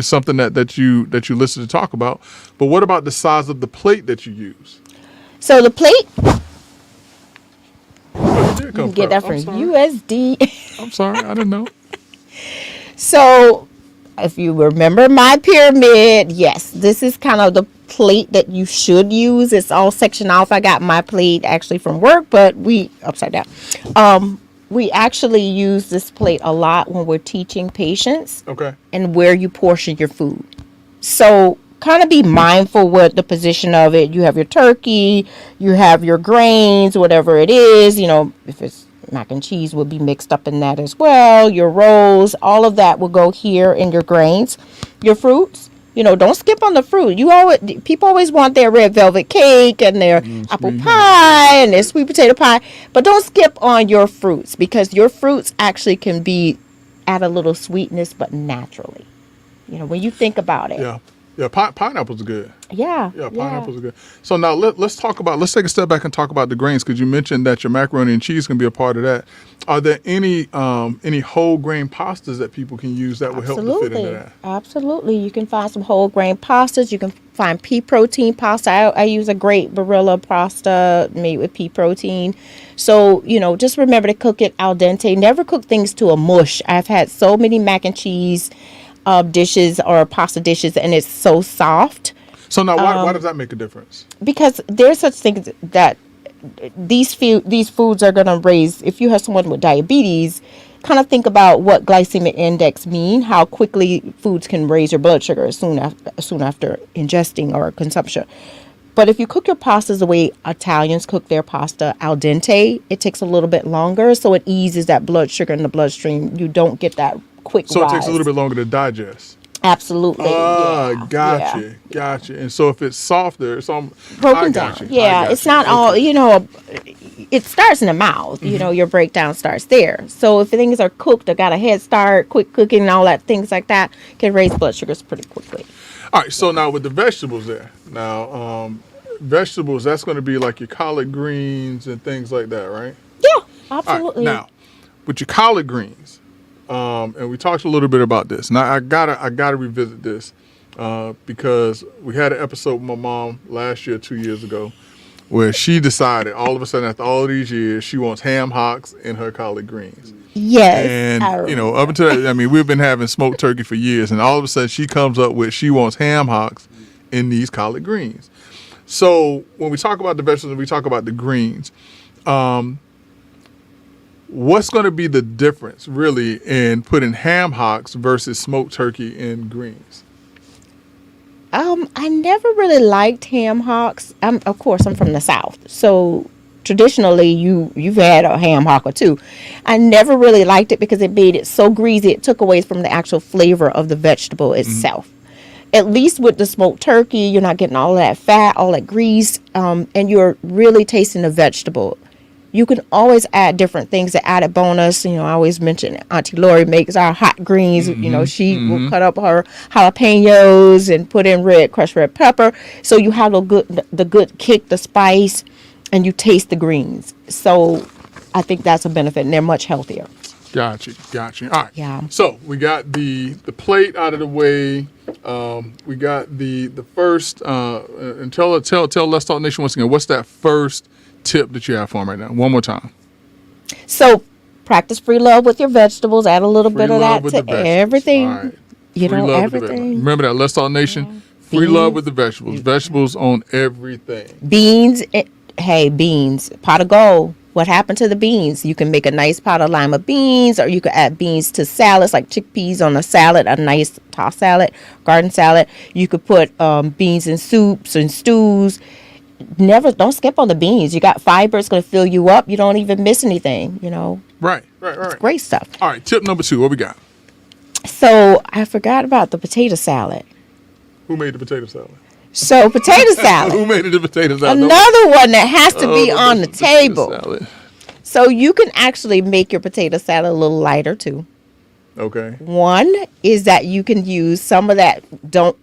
something that you listen to talk about, but what about the size of the plate that you use? So the plate, You you can get that from USD. I'm sorry, I didn't know. So if you remember my pyramid, yes, this is kind of the plate that you should use. It's all sectioned off. I got my plate actually from work, but we upside down. We actually use this plate a lot when we're teaching patients. Okay. And where you portion your food. So kind of be mindful with the position of it. You have your turkey, you have your grains, whatever it is, if it's mac and cheese will be mixed up in that as well. Your rolls, all of that will go here in your grains. Your fruits, don't skip on the fruit. People always want their red velvet cake and their apple pie and their sweet potato pie, but don't skip on your fruits, because your fruits actually can add a little sweetness, but naturally. When you think about it. Yeah, pineapples are good. Yeah, pineapples are good. So now let's take a step back and talk about the grains, because you mentioned that your macaroni and cheese can be a part of that. Are there any whole grain pastas that people can use that will help to fit into that? Absolutely. You can find some whole grain pastas. You can find pea protein pasta. I use a great Barilla pasta made with pea protein. So, just remember to cook it al dente. Never cook things to a mush. I've had so many mac and cheese dishes or pasta dishes, and it's so soft. So now, why does that make a difference? Because there's such things that these foods are going to raise. If you have someone with diabetes, kind of think about what glycemic index mean. How quickly foods can raise your blood sugar soon after ingesting or consumption. But if you cook your pastas the way Italians cook their pasta al dente, it takes a little bit longer, so it eases that blood sugar in the bloodstream. You don't get that quick So rise. it takes a little bit longer to digest. Absolutely. Gotcha. And so if it's softer, it's all broken down. It's not all, it starts in the mouth. Your breakdown starts there. So if things are cooked or got a head start, quick cooking and all that, things like that can raise blood sugars pretty quickly. All right, so now with the vegetables there. Now, vegetables, that's going to be like your collard greens and things like that, right? Yeah, absolutely. All right, now, with your collard greens, and we talked a little bit about this. Now, I gotta revisit this because we had an episode with my mom last year, 2 years ago, where she decided all of a sudden after all these years she wants ham hocks in her collard greens. Yes. And up until that, we've been having smoked turkey for years, and all of a sudden she comes up with she wants ham hocks in these collard greens. So when we talk about the vegetables and we talk about the greens, what's going to be the difference really in putting ham hocks versus smoked turkey in greens? I never really liked ham hocks. Of course, I'm from the South, so traditionally you've had a ham hock or two. I never really liked it because it made it so greasy. It took away from the actual flavor of the vegetable itself. At least with the smoked turkey, you're not getting all that fat, all that grease, and you're really tasting the vegetable. You can always add different things to add a bonus. I always mention Auntie Lori makes our hot greens. She will cut up her jalapenos and put in crushed red pepper. So you have the good kick, the spice, and you taste the greens. So I think that's a benefit, and they're much healthier. Gotcha. All right. Yeah. So we got the plate out of the way. We got the first. And tell Let's Talk Nation once again. What's that first tip that you have for them right now? One more time. So practice free love with your vegetables. Add a little bit of that to everything. All right. Everything. Remember that. Let's Talk Nation. Free love with the vegetables. Vegetables on everything. Beans. Beans. Pot of gold. What happened to the beans? You can make a nice pot of lima beans, or you could add beans to salads, like chickpeas on a salad, a nice tossed salad, garden salad. You could put beans in soups and stews. Don't skip on the beans. You got fiber. It's going to fill you up. You don't even miss anything, Right. It's great stuff. All right, tip number 2. What we got? So I forgot about the potato salad. Who made the potato salad? So potato salad. Who made the potato salad? Another one that has to be on the table. Salad. So you can actually make your potato salad a little lighter too. Okay. One is that you can use some of that. Don't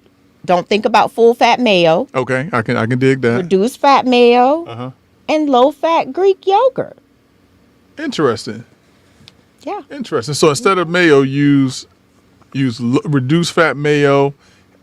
think about full fat mayo. Okay. I can dig that. Reduced fat mayo Uh huh. and low fat Greek yogurt. Interesting. Yeah. Interesting. So instead of mayo, use reduced fat mayo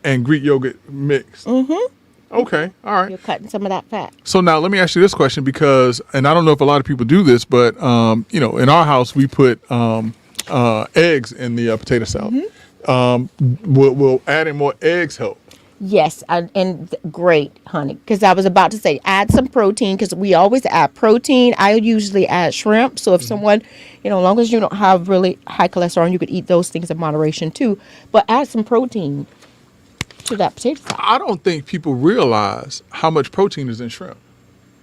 and Greek yogurt mixed. Mm-hmm. Okay. All right. You're cutting some of that fat. So now let me ask you this question because, and I don't know if a lot of people do this, but in our house we put eggs in the potato salad. Mm-hmm. Will adding more eggs help? Yes, and great, honey. Because I was about to say, add some protein. Because we always add protein. I usually add shrimp. So if someone, as long as you don't have really high cholesterol, you could eat those things in moderation too. But add some protein to that potato salad. I don't think people realize how much protein is in shrimp.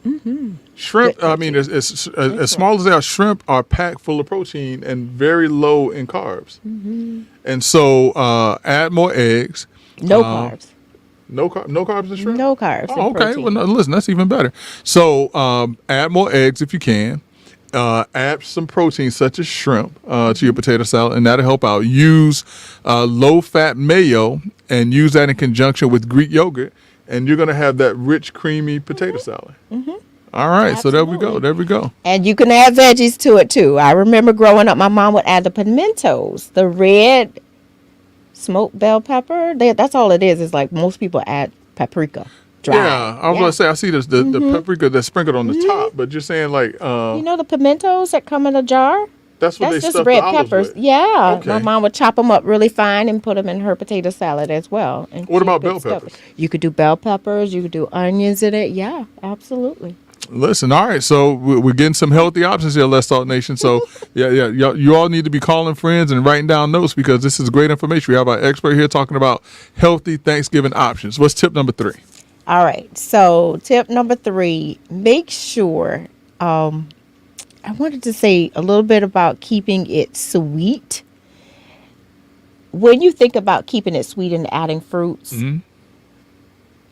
Mm-hmm. Shrimp, I mean, as small as they are, shrimp are packed full of protein and very low in carbs. Mm-hmm. And so add more eggs. No carbs. No carbs in shrimp? No carbs. Oh, okay. Protein. Well, no, listen, that's even better. So add more eggs if you can. Add some protein such as shrimp to your potato salad, and that'll help out. Use low-fat mayo and use that in conjunction with Greek yogurt, and you're going to have that rich, creamy potato salad. Mm-hmm. All right, Absolutely. so there we go. There we go. And you can add veggies to it too. I remember growing up, my mom would add the pimentos, the red smoked bell pepper. That's all it is. It's like most people add paprika. Dry. Yeah, I was going to say, I see this, the paprika that's sprinkled on the top, but you're saying like... you know the pimentos that come in a jar? That's what That's they just stuff red the olives peppers. with. Yeah. Okay. My mom would chop them up really fine and put them in her potato salad as well. And What keep about it bell stuffed. peppers? You could do bell peppers. You could do onions in it. Yeah, absolutely. Listen, all right, so we're getting some healthy options here, Let's Talk Nation. So, yeah, you all need to be calling friends and writing down notes because this is great information. We have our expert here talking about healthy Thanksgiving options. What's tip number 3? All right, so tip number 3, make sure, I wanted to say a little bit about keeping it sweet. When you think about keeping it sweet and adding fruits,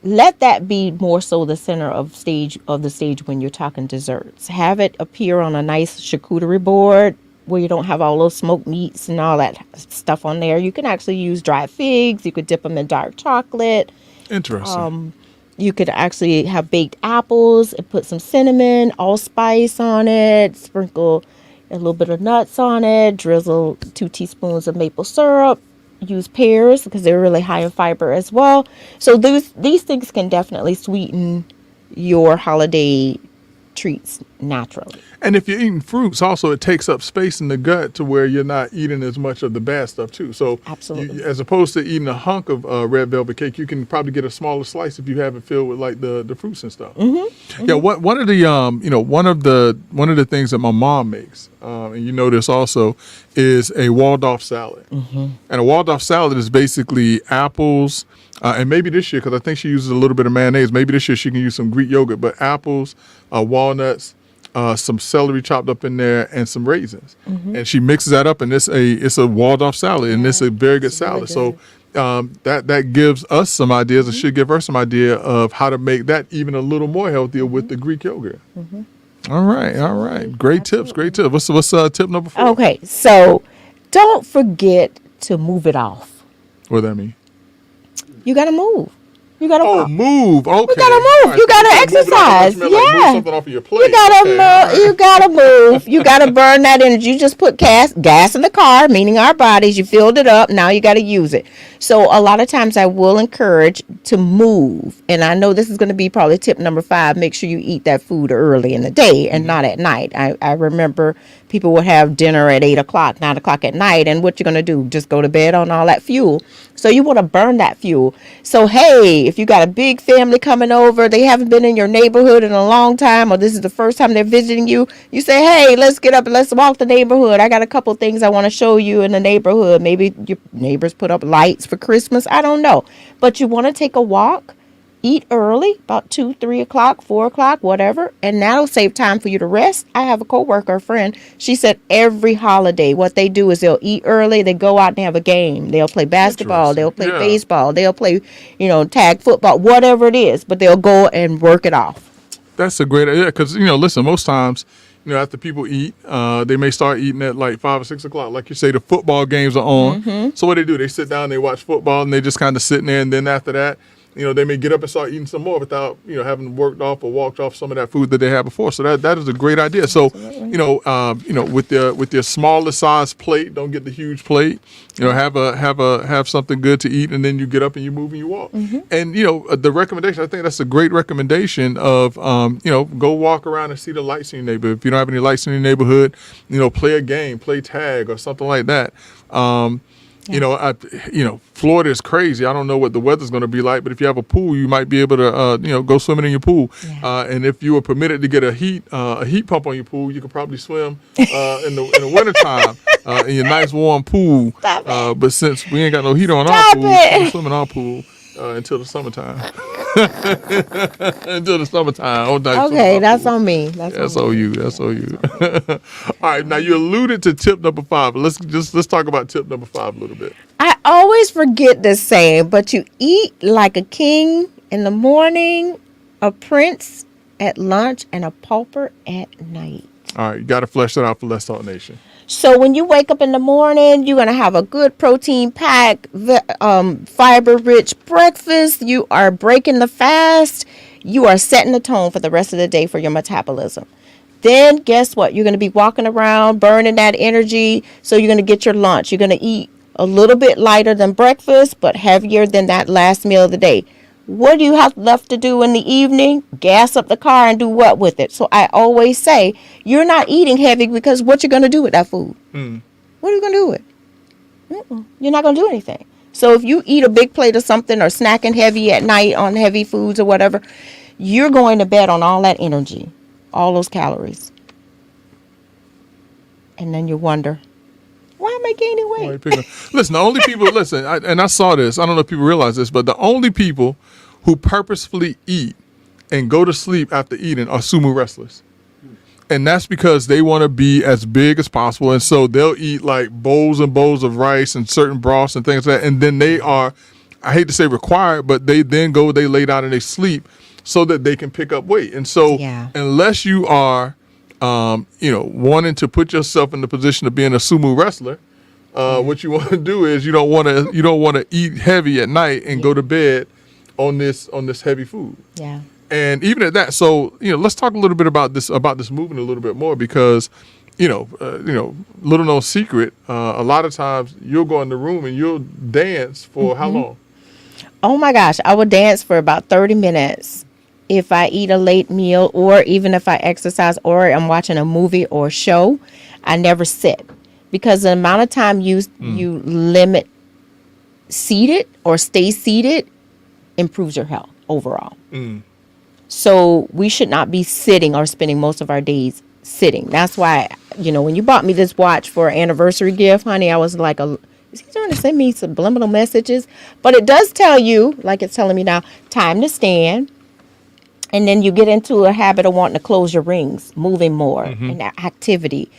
let that be more so the center of the stage when you're talking desserts. Have it appear on a nice charcuterie board where you don't have all those smoked meats and all that stuff on there. You can actually use dried figs. You could dip them in dark chocolate. Interesting. You could actually have baked apples and put some cinnamon, allspice on it, sprinkle a little bit of nuts on it, drizzle 2 teaspoons of maple syrup. Use pears because they're really high in fiber as well. So these things can definitely sweeten your holiday treats naturally. And if you're eating fruits, also it takes up space in the gut to where you're not eating as much of the bad stuff too. So Absolutely. as opposed to eating a hunk of red velvet cake, you can probably get a smaller slice if you have it filled with like the fruits and stuff. Yeah, one of the one of the things that my mom makes, and you know this also, is a Waldorf salad. And a Waldorf salad is basically apples. And maybe this year, because I think she uses a little bit of mayonnaise, maybe this year she can use some Greek yogurt, but apples, walnuts, some celery chopped up in there, and some raisins. And she mixes that up, and it's a Waldorf salad, and it's a very good salad. Really So that gives us some ideas, and should give her some idea of how to make that even a little more healthier with the Greek yogurt. All right. Great tips. What's tip number 4? Okay, so don't forget to move it off. What does that mean? You got to move. You got to Oh, walk. move. Okay. You gotta move. All You gotta so move it off. I exercise. thought you meant, like, move Yeah. something off of your plate. You gotta Okay, move. all right. You gotta move. You gotta burn that energy. You just put gas in the car, meaning our bodies. You filled it up. Now you gotta use it. So a lot of times I will encourage to move. And I know this is going to be probably tip number 5. Make sure you eat that food early in the day and not at night. I remember people would have dinner at 8 o'clock, 9 o'clock at night. And what you're going to do? Just go to bed on all that fuel. So you want to burn that fuel. So, hey, if you got a big family coming over, they haven't been in your neighborhood in a long time, or this is the first time they're visiting you, you say, hey, let's get up and let's walk the neighborhood. I got a couple things I want to show you in the neighborhood. Maybe your neighbors put up lights for Christmas. I don't know. But you want to take a walk, eat early, about 2, 3 o'clock, 4 o'clock, whatever, and that'll save time for you to rest. I have a coworker, a friend. She said every holiday, what they do is they'll eat early. They go out and have a game. They'll play basketball. They'll play baseball. They'll play, tag football, whatever it is. But they'll go and work it off. That's a great idea because, listen, most times after people eat, they may start eating at like 5 or 6 o'clock. Like you say, the football games are on. So what do? They sit down, they watch football, and they just kind of sitting there. And then after that, they may get up and start eating some more without, having worked off or walked off some of that food that they had before. So that is a great idea. So, with your smaller size plate, don't get the huge plate. Have something good to eat, and then you get up and you move and you walk. And the recommendation, I think that's a great recommendation of go walk around and see the lights in your neighborhood. If you don't have any lights in your neighborhood, play a game, play tag or something like that. Florida is crazy. I don't know what the weather's going to be like, but if you have a pool, you might be able to, go swimming in your pool. And if you were permitted to get a heat pump on your pool, you could probably swim in the wintertime in your nice warm pool. But since we ain't got no heat on our pool, we can swim in our pool until the summertime. Until the summertime. Okay, that's on me. That's on you. That's on you. All right, now you alluded to tip number 5, but let's talk about tip number 5 a little bit. I always forget this saying, but you eat like a king in the morning, a prince at lunch, and a pauper at night. All right, you got to flesh that out for Let's Talk Nation. So when you wake up in the morning, you're going to have a good protein-packed, fiber-rich breakfast. You are breaking the fast. You are setting the tone for the rest of the day for your metabolism. Then guess what? You're going to be walking around, burning that energy. So you're going to get your lunch. You're going to eat a little bit lighter than breakfast, but heavier than that last meal of the day. What do you have left to do in the evening? Gas up the car and do what with it? So I always say, you're not eating heavy because what you're going to do with that food? What are you going to do with it? You're not going to do anything. So if you eat a big plate of something or snacking heavy at night on heavy foods or whatever, you're going to bed on all that energy, all those calories. And then you wonder, why am I gaining weight? Listen, the only people, I saw this, I don't know if people realize this, but the only people who purposefully eat and go to sleep after eating are sumo wrestlers. And that's because they want to be as big as possible. And so they'll eat like bowls and bowls of rice and certain broths and things like that. And then they are, I hate to say required, but they lay down and they sleep so that they can pick up weight. And so unless you are, wanting to put yourself in the position of being a sumo wrestler, what you want to do is you don't want to eat heavy at night and go to bed on this heavy food. Yeah. And even at that, so let's talk a little bit about this movement a little bit more because, little known secret, a lot of times you'll go in the room and you'll dance for how long? Oh my gosh, I would dance for about 30 minutes if I eat a late meal or even if I exercise or I'm watching a movie or show. I never sit because the amount of time you limit seated or stay seated improves your health overall. So we should not be sitting or spending most of our days sitting. That's why, when you bought me this watch for an anniversary gift, honey, I was like, is he trying to send me subliminal messages? But it does tell you, like it's telling me now, time to stand. And then you get into a habit of wanting to close your rings, moving more in that activity.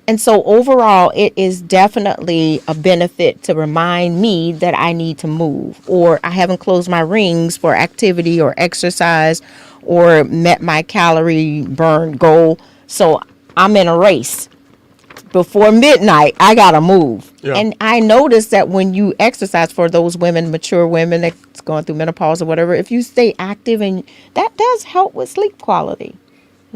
And so overall, it is definitely a benefit to remind me that I need to move or I haven't closed my rings for activity or exercise or met my calorie burn goal. So I'm in a race. Before midnight, I got to move. Yeah. And I noticed that when you exercise, for those women, mature women that's going through menopause or whatever, if you stay active, and that does help with sleep quality.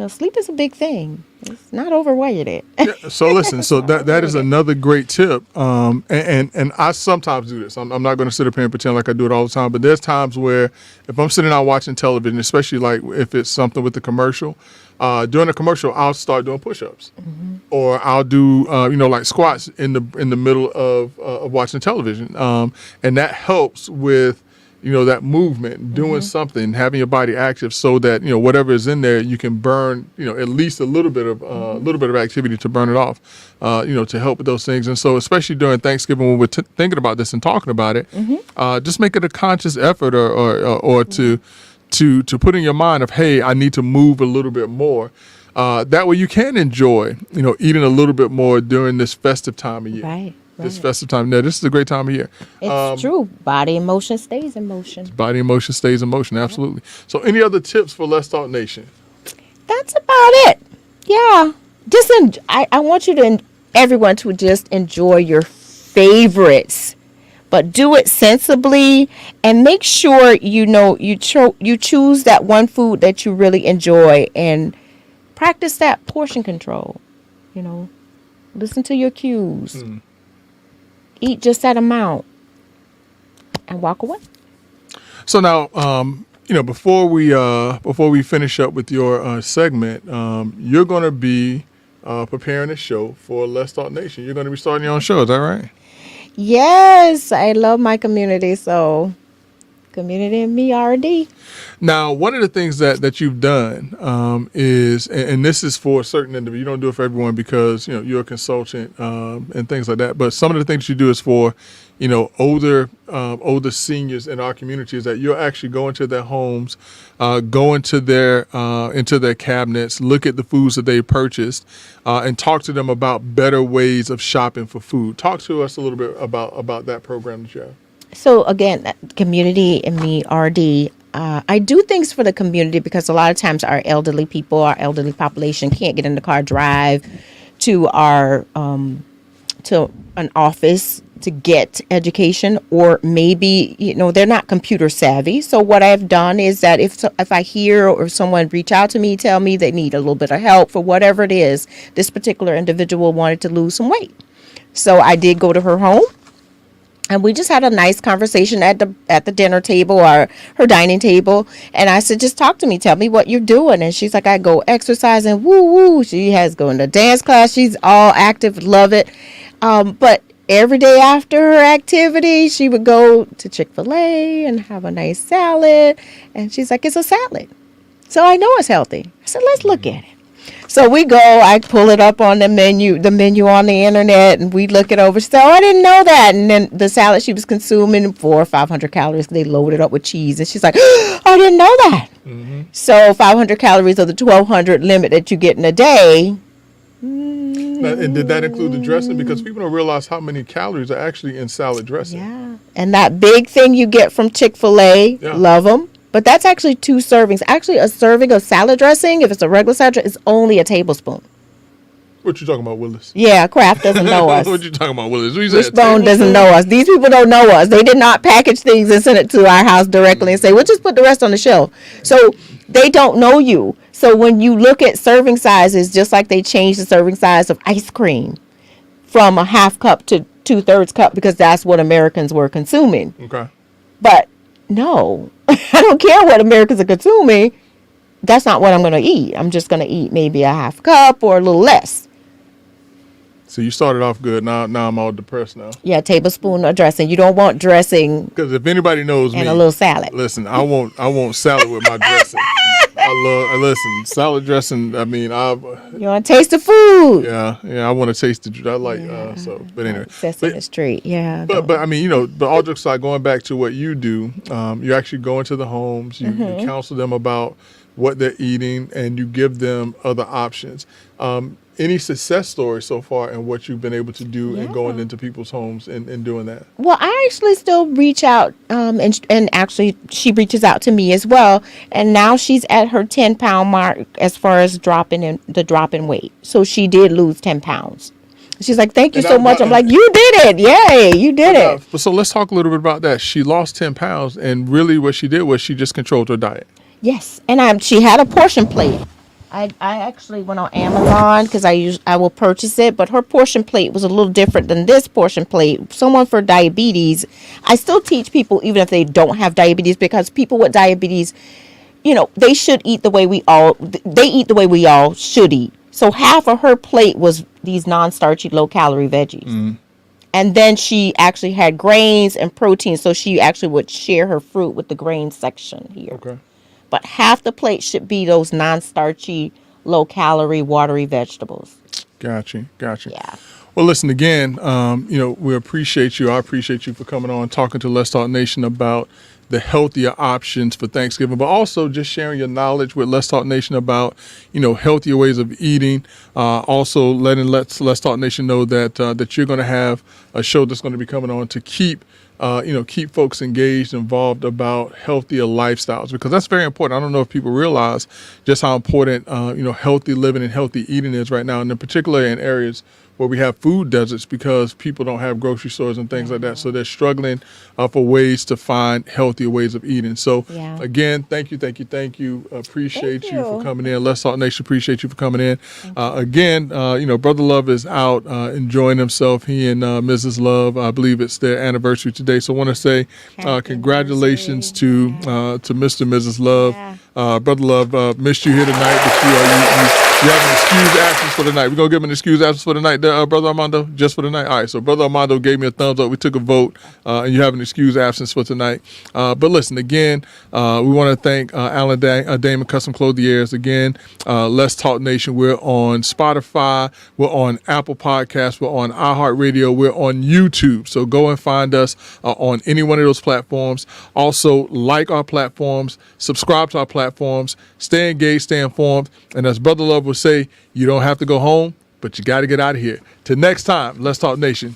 Sleep is a big thing. It's not overrated. So listen, so that is another great tip. And I sometimes do this. I'm not going to sit up here and pretend like I do it all the time, but there's times where if I'm sitting out watching television, especially like if it's something with the commercial, during the commercial, I'll start doing push-ups, or I'll do like squats in the middle of watching television, and that helps with that movement, doing something, having your body active, so that whatever is in there, you can burn at least a little bit of activity to burn it off, to help with those things. And so, especially during Thanksgiving, when we're thinking about this and talking about it, just make it a conscious effort, or to put in your mind of, hey, I need to move a little bit more. That way you can enjoy, eating a little bit more during this festive time of year. Right. This festive time. No, this is a great time of year. It's true. Body in motion stays in motion. Body in motion stays in motion. Absolutely. So any other tips for Let's Talk Nation? That's about it. Yeah. I want you to everyone to just enjoy your favorites, but do it sensibly and make sure you choose that one food that you really enjoy and practice that portion control. Listen to your cues. Eat just that amount and walk away. So now, before we finish up with your segment, you're going to be preparing a show for Let's Talk Nation. You're going to be starting your own show. Is that right? Yes, I love my community. So, community and me, RD. Now, one of the things that you've done is, and this is for certain individuals. You don't do it for everyone because you're a consultant and things like that. But some of the things you do is for older seniors in our community, is that you'll actually go into their homes, go into their cabinets, look at the foods that they purchased, and talk to them about better ways of shopping for food. Talk to us a little bit about that program that you have. So again, community and me, RD. I do things for the community because a lot of times our elderly population can't get in the car, drive to our to an office to get education, or maybe they're not computer savvy. So what I've done is that if I hear or someone reach out to me, tell me they need a little bit of help for whatever it is, this particular individual wanted to lose some weight. So I did go to her home. And we just had a nice conversation at the dinner table or her dining table. And I said, just talk to me. Tell me what you're doing. And she's like, I go exercising. Woo, woo. She has going to dance class. She's all active. Love it. But every day after her activity, she would go to Chick-fil-A and have a nice salad. And she's like, it's a salad. So I know it's healthy. I said, let's look at it. So we go, I pull it up on the menu on the internet, and we look it over. So I didn't know that. And then the salad she was consuming, 400 or 500 calories. They loaded up with cheese. And she's like, oh, I didn't know that. Mm-hmm. So 500 calories of the 1,200 limit that you get in a day. Now, and did that include the dressing? Because people don't realize how many calories are actually in salad dressing. Yeah. And that big thing you get from Chick-fil-A, love them. But that's actually 2 servings. Actually, a serving of salad dressing, if it's a regular salad dressing, is only a tablespoon. What you talking about, Willis? Yeah, Kraft doesn't know us. What you talking about, Willis? Wishbone doesn't know us. These people don't know us. They did not package things and send it to our house directly and say, we'll just put the rest on the shelf. So they don't know you. So when you look at serving sizes, just like they changed the serving size of ice cream from a half cup to 2/3 cup because that's what Americans were consuming. Okay. But no, I don't care what Americans are consuming. That's not what I'm going to eat. I'm just going to eat maybe a half cup or a little less. So you started off good. Now I'm all depressed now. Yeah, tablespoon of dressing. You don't want dressing. Because if anybody knows me, and a little salad. Listen, I want salad with my dressing. Listen, salad dressing. I mean, you want to taste the food. Yeah. I want to taste the. I like But anyway, Sesame Street. Yeah. But I mean, but all jokes aside, going back to what you do, you actually go into the homes. You counsel them about what they're eating, and you give them other options. Any success stories so far in what you've been able to do in going into people's homes and doing that? Well, I actually still reach out, and actually she reaches out to me as well. And now she's at her 10-pound mark as far as dropping in weight. So she did lose 10 pounds. She's like, thank you so much. I'm like, you did it. Yay, you did it. So let's talk a little bit about that. She lost 10 pounds, and really what she did was she just controlled her diet. Yes, and she had a portion plate. I actually went on Amazon because I will purchase it, but her portion plate was a little different than this portion plate. Someone for diabetes, I still teach people even if they don't have diabetes, because people with diabetes, they should eat the way we all should eat. So half of her plate was these non-starchy, low-calorie veggies. Mm. And then she actually had grains and protein, so she actually would share her fruit with the grain section here. Okay. But half the plate should be those non-starchy, low-calorie, watery vegetables. Gotcha. Yeah. Well, listen, again, we appreciate you. I appreciate you for coming on, talking to Let's Talk Nation about the healthier options for Thanksgiving, but also just sharing your knowledge with Let's Talk Nation about, healthier ways of eating. Also letting Let's Talk Nation know that you're going to have a show that's going to be coming on to keep keep folks engaged, involved about healthier lifestyles, because that's very important. I don't know if people realize just how important, healthy living and healthy eating is right now, and in particular in areas where we have food deserts because people don't have grocery stores and things like that. So they're struggling for ways to find healthier ways of eating. So again, thank you. Appreciate you for coming in. Let's Talk Nation, appreciate you for coming in. Again, Brother Love is out enjoying himself. He and Mrs. Love, I believe it's their anniversary today. So I want to say congratulations to Mr. and Mrs. Love. Brother Love, missed you here tonight, but you have an excused absence for the night. We're going to give him an excused absence for the night, Brother Armando, just for the night. All right, so Brother Armando gave me a thumbs up. We took a vote, and you have an excused absence for tonight. But listen, again, we want to thank Alan Damon, Custom Clothiers. Again, Let's Talk Nation. We're on Spotify. We're on Apple Podcasts. We're on iHeartRadio. We're on YouTube. So go and find us on any one of those platforms. Also, like our platforms, subscribe to our platforms, stay engaged, stay informed. And as Brother Love will say, you don't have to go home, but you got to get out of here. Till next time, Let's Talk Nation.